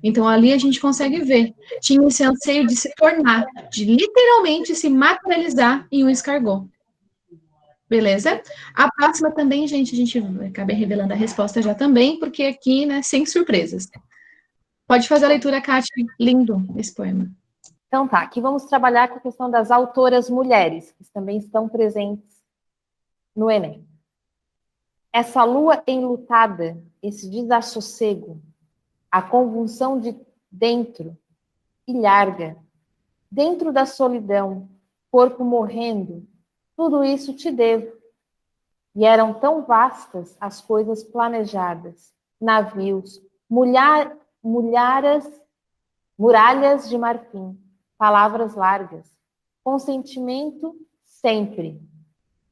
Então, ali a gente consegue ver, tinha esse anseio de se tornar, de literalmente se materializar em um escargot. Beleza? A próxima também, gente, a gente acabei revelando a resposta já também, porque aqui, né, sem surpresas. Pode fazer a leitura, Kátia. Lindo esse poema. Então tá, aqui vamos trabalhar com a questão das autoras mulheres, que também estão presentes no Enem. Essa lua enlutada, esse desassossego, a convulsão de dentro e larga, dentro da solidão, corpo morrendo, tudo isso te devo. E eram tão vastas as coisas planejadas, navios, muralhas de marfim, palavras largas, consentimento sempre.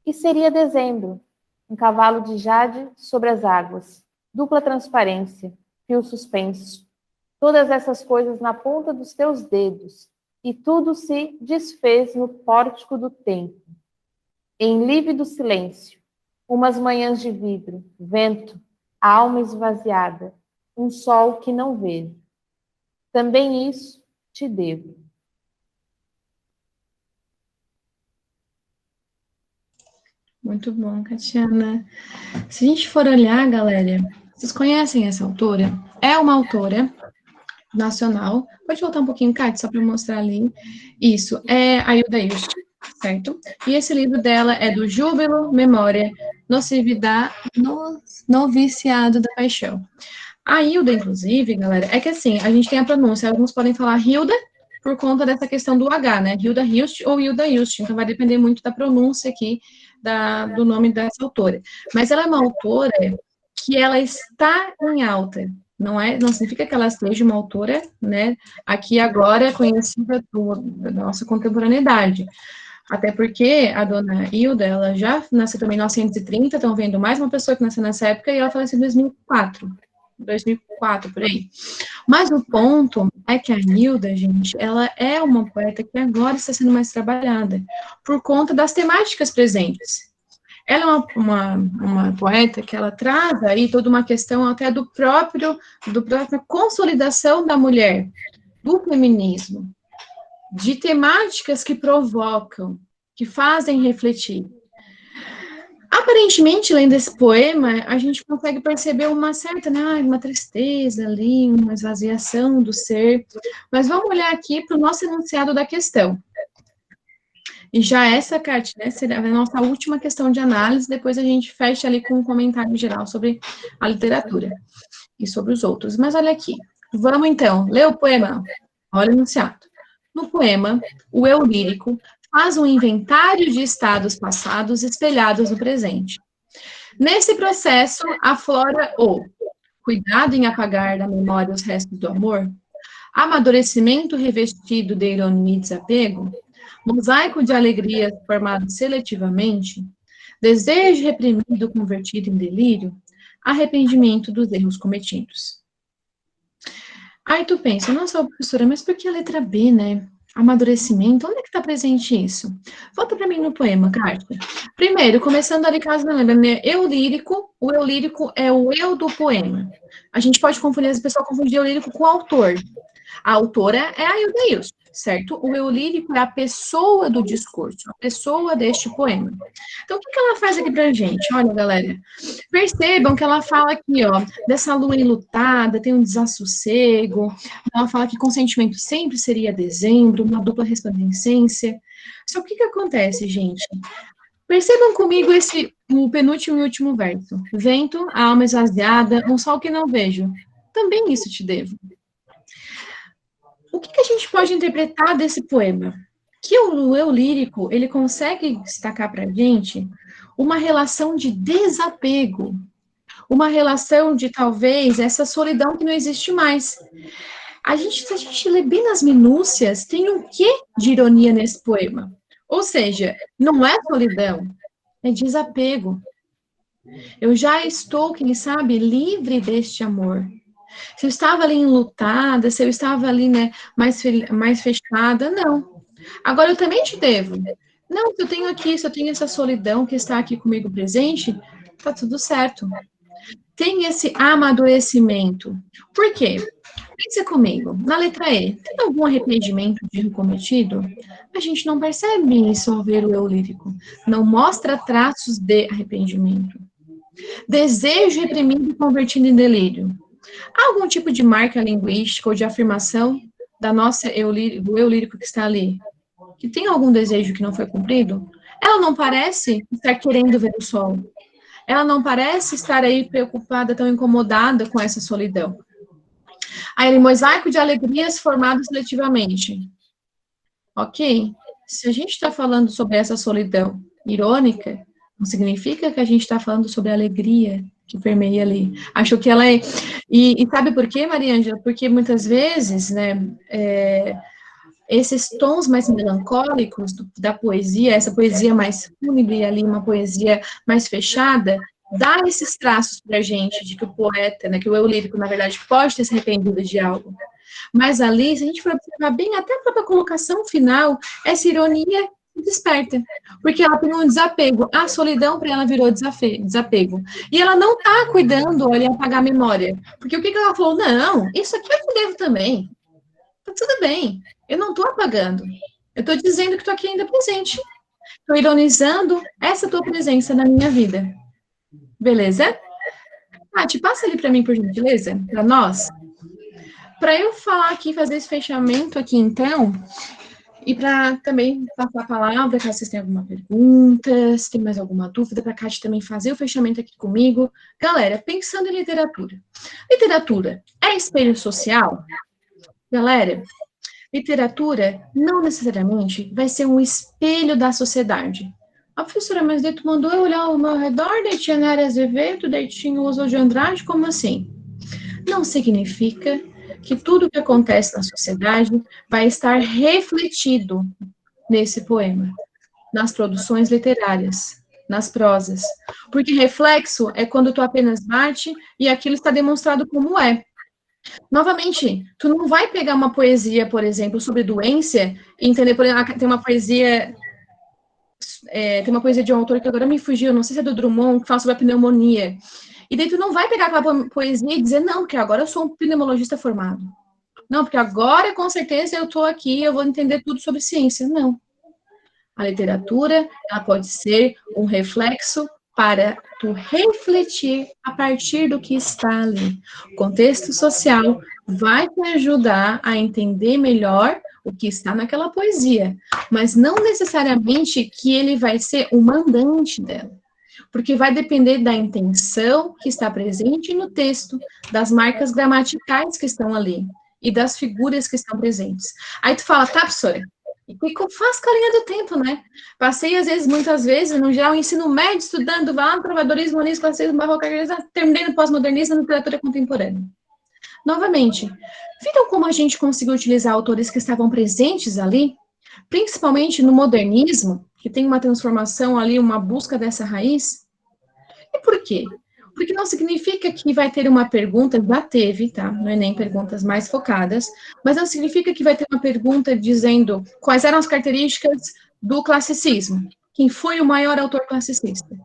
E seria dezembro, um cavalo de jade sobre as águas, dupla transparência, fio suspenso, todas essas coisas na ponta dos teus dedos, e tudo se desfez no pórtico do tempo. Em lívido silêncio, umas manhãs de vidro, vento, a alma esvaziada, um sol que não vejo. Também isso te devo. Muito bom, Catiana. Se a gente for olhar, galera, vocês conhecem essa autora? É uma autora nacional. Pode voltar um pouquinho, Kátia, só para mostrar ali. Isso, é a Hilda Hilst, certo? E esse livro dela é do Júbilo, Memória, Nocividade, Noviciado da Paixão. A Hilda, inclusive, galera, é que assim, a gente tem a pronúncia, alguns podem falar Hilda por conta dessa questão do H, né? Hilda Hilst ou Hilda Hilst, então vai depender muito da pronúncia aqui do nome dessa autora. Mas ela é uma autora que ela está em alta, não significa que ela seja uma autora, né, aqui agora conhecida da nossa contemporaneidade. Até porque a dona Hilda, ela já nasceu também em 1930, estão vendo mais uma pessoa que nasceu nessa época, e ela faleceu em 2004, por aí. Mas o ponto é que a Hilda, gente, ela é uma poeta que agora está sendo mais trabalhada, por conta das temáticas presentes. Ela é uma poeta que ela traz aí toda uma questão até do própria consolidação da mulher, do feminismo, de temáticas que provocam, que fazem refletir. Aparentemente, lendo esse poema, a gente consegue perceber uma certa, né, uma tristeza ali, uma esvaziação do ser, mas vamos olhar aqui para o nosso enunciado da questão. E já essa, Kátia, né, será a nossa última questão de análise, depois a gente fecha ali com um comentário geral sobre a literatura e sobre os outros. Mas olha aqui, vamos então ler o poema. Olha o enunciado. No poema, o eu lírico faz um inventário de estados passados espelhados no presente. Nesse processo, aflora o cuidado em apagar da memória os restos do amor, amadurecimento revestido de ironia e desapego, mosaico de alegrias formado seletivamente, desejo reprimido convertido em delírio, arrependimento dos erros cometidos. Aí tu pensa, nossa, professora, mas por que a letra B, né? Amadurecimento, onde é que está presente isso? Volta para mim no poema, Kátia. Primeiro, começando ali, caso não lembre, né? Eu lírico, o eu lírico é o eu do poema. A gente pode confundir, as pessoas confundem o lírico com o autor. A autora é a Hilda Hilst, certo? O eu lírico é a pessoa do discurso, a pessoa deste poema. Então, o que ela faz aqui pra gente? Olha, galera, percebam que ela fala aqui, ó, dessa lua enlutada, tem um desassossego, ela fala que consentimento sempre seria dezembro, uma dupla resplandecência. Só que o que acontece, gente? Percebam comigo o penúltimo e último verso. Vento, a alma esvaziada, um sol que não vejo. Também isso te devo. O que a gente pode interpretar desse poema? Que o eu lírico, ele consegue destacar para a gente uma relação de desapego, uma relação de, talvez, essa solidão que não existe mais. Se a gente lê bem nas minúcias, tem um quê de ironia nesse poema? Ou seja, não é solidão, é desapego. Eu já estou, quem sabe, livre deste amor. Se eu estava ali enlutada, se eu estava ali, né, mais fechada, não. Agora eu também te devo. Não, se eu tenho aqui, se eu tenho essa solidão que está aqui comigo presente, tá tudo certo. Tem esse amadurecimento. Por quê? Pensa comigo, na letra E, tem algum arrependimento de erro cometido? A gente não percebe isso ao ver o eu lírico. Não mostra traços de arrependimento. Desejo reprimido e convertido em delírio. Há algum tipo de marca linguística ou de afirmação do eu lírico que está ali? Que tem algum desejo que não foi cumprido? Ela não parece estar querendo ver o sol. Ela não parece estar aí preocupada, tão incomodada com essa solidão. Aí, mosaico de alegrias formado seletivamente. Ok? Se a gente está falando sobre essa solidão irônica, não significa que a gente está falando sobre a alegria que permeia ali. Acho que ela é... E sabe por quê, Maria Ângela? Porque muitas vezes, né, esses tons mais melancólicos da poesia, essa poesia mais fúnebre ali, uma poesia mais fechada, dá esses traços para a gente de que o poeta, né, que o eu lírico, na verdade, pode ter se arrependido de algo. Mas ali, se a gente for observar bem, até a própria colocação final, essa ironia desperta, porque ela tem um desapego. A solidão para ela virou desapego. E ela não está cuidando de apagar a memória. Porque o que ela falou? Não, isso aqui eu devo também. Tá tudo bem. Eu não estou apagando. Eu estou dizendo que estou aqui ainda presente. Estou ironizando essa tua presença na minha vida. Beleza? Te passa ali para mim, por gentileza, para nós. Para eu falar aqui, fazer esse fechamento aqui, então, e para também passar a palavra, caso vocês tenham alguma pergunta, se tem mais alguma dúvida, para a Kátia também fazer o fechamento aqui comigo. Galera, pensando em literatura. Literatura é espelho social? Galera, literatura não necessariamente vai ser um espelho da sociedade. A professora, mas daí tu mandou eu olhar ao meu redor, daí tinha Nara Azevedo, daí tinha o Oswald de Andrade, como assim? Não significa que tudo que acontece na sociedade vai estar refletido nesse poema, nas produções literárias, nas prosas. Porque reflexo é quando tu apenas bate e aquilo está demonstrado como é. Novamente, tu não vai pegar uma poesia, por exemplo, sobre doença e entender, por exemplo, tem uma poesia de um autor que agora me fugiu, não sei se é do Drummond, que fala sobre a pneumonia. E daí tu não vai pegar aquela poesia e dizer, não, porque agora eu sou um pneumologista formado. Não, porque agora, com certeza, eu estou aqui, eu vou entender tudo sobre ciência. Não. A literatura, ela pode ser um reflexo para tu refletir a partir do que está ali. O contexto social vai te ajudar a entender melhor o que está naquela poesia, mas não necessariamente que ele vai ser o mandante dela. Porque vai depender da intenção que está presente no texto, das marcas gramaticais que estão ali e das figuras que estão presentes. Aí tu fala, tá, professora, e faz com a linha do tempo, né? Passei, muitas vezes, no geral, ensino médio, estudando lá no trovadorismo, humanismo, classicismo, barroco, terminei no pós-modernismo, na literatura contemporânea. Novamente, viram como a gente conseguiu utilizar autores que estavam presentes ali, principalmente no modernismo, que tem uma transformação ali, uma busca dessa raiz? E por quê? Porque não significa que vai ter uma pergunta, já teve, tá? No Enem, perguntas mais focadas, mas não significa que vai ter uma pergunta dizendo quais eram as características do classicismo, quem foi o maior autor classicista.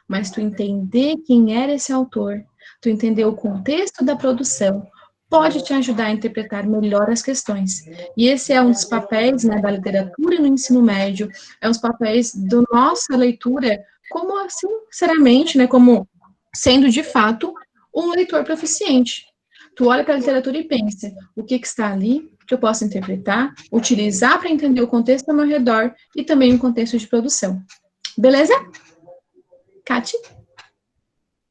Mas tu entender quem era esse autor, tu entender o contexto da produção, pode te ajudar a interpretar melhor as questões. E esse é um dos papéis, né, da literatura no ensino médio, é um dos papéis da nossa leitura, como, assim, sinceramente, né, como sendo, de fato, um leitor proficiente. Tu olha para a literatura e pensa, o que está ali, que eu posso interpretar, utilizar para entender o contexto ao meu redor e também o contexto de produção. Beleza? Kati?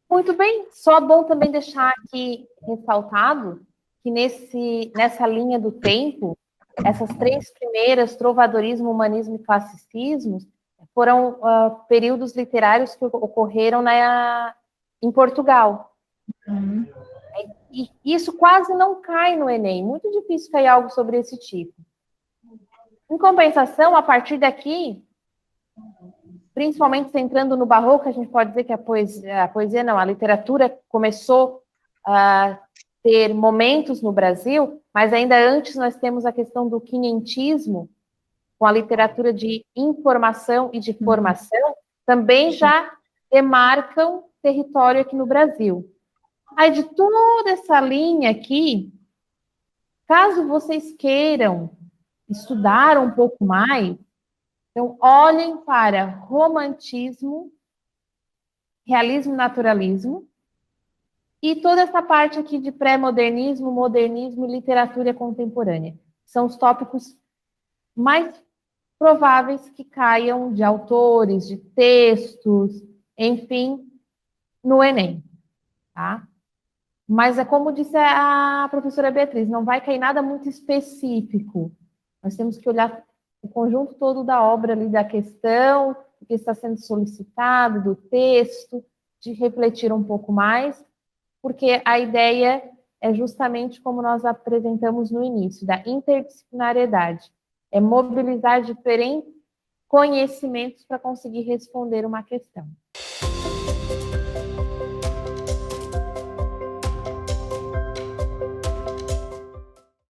Muito bem. Só bom também deixar aqui ressaltado que nessa linha do tempo, essas três primeiras, trovadorismo, humanismo e classicismo, foram períodos literários que ocorreram em Portugal. E isso quase não cai no Enem. Muito difícil cair algo sobre esse tipo. Em compensação, a partir daqui, principalmente centrando no barroco, a gente pode dizer que a literatura começou a ter momentos no Brasil, mas ainda antes nós temos a questão do quinhentismo, com a literatura de informação e de formação, também já demarcam território aqui no Brasil. Aí, de toda essa linha aqui, caso vocês queiram estudar um pouco mais, então, olhem para romantismo, realismo, naturalismo, e toda essa parte aqui de pré-modernismo, modernismo e literatura contemporânea. São os tópicos mais prováveis que caiam de autores, de textos, enfim, no Enem, tá? Mas é como disse a professora Beatriz, não vai cair nada muito específico. Nós temos que olhar o conjunto todo da obra ali, da questão, o que está sendo solicitado, do texto, de refletir um pouco mais, porque a ideia é justamente como nós apresentamos no início, da interdisciplinariedade. É mobilizar diferentes conhecimentos para conseguir responder uma questão.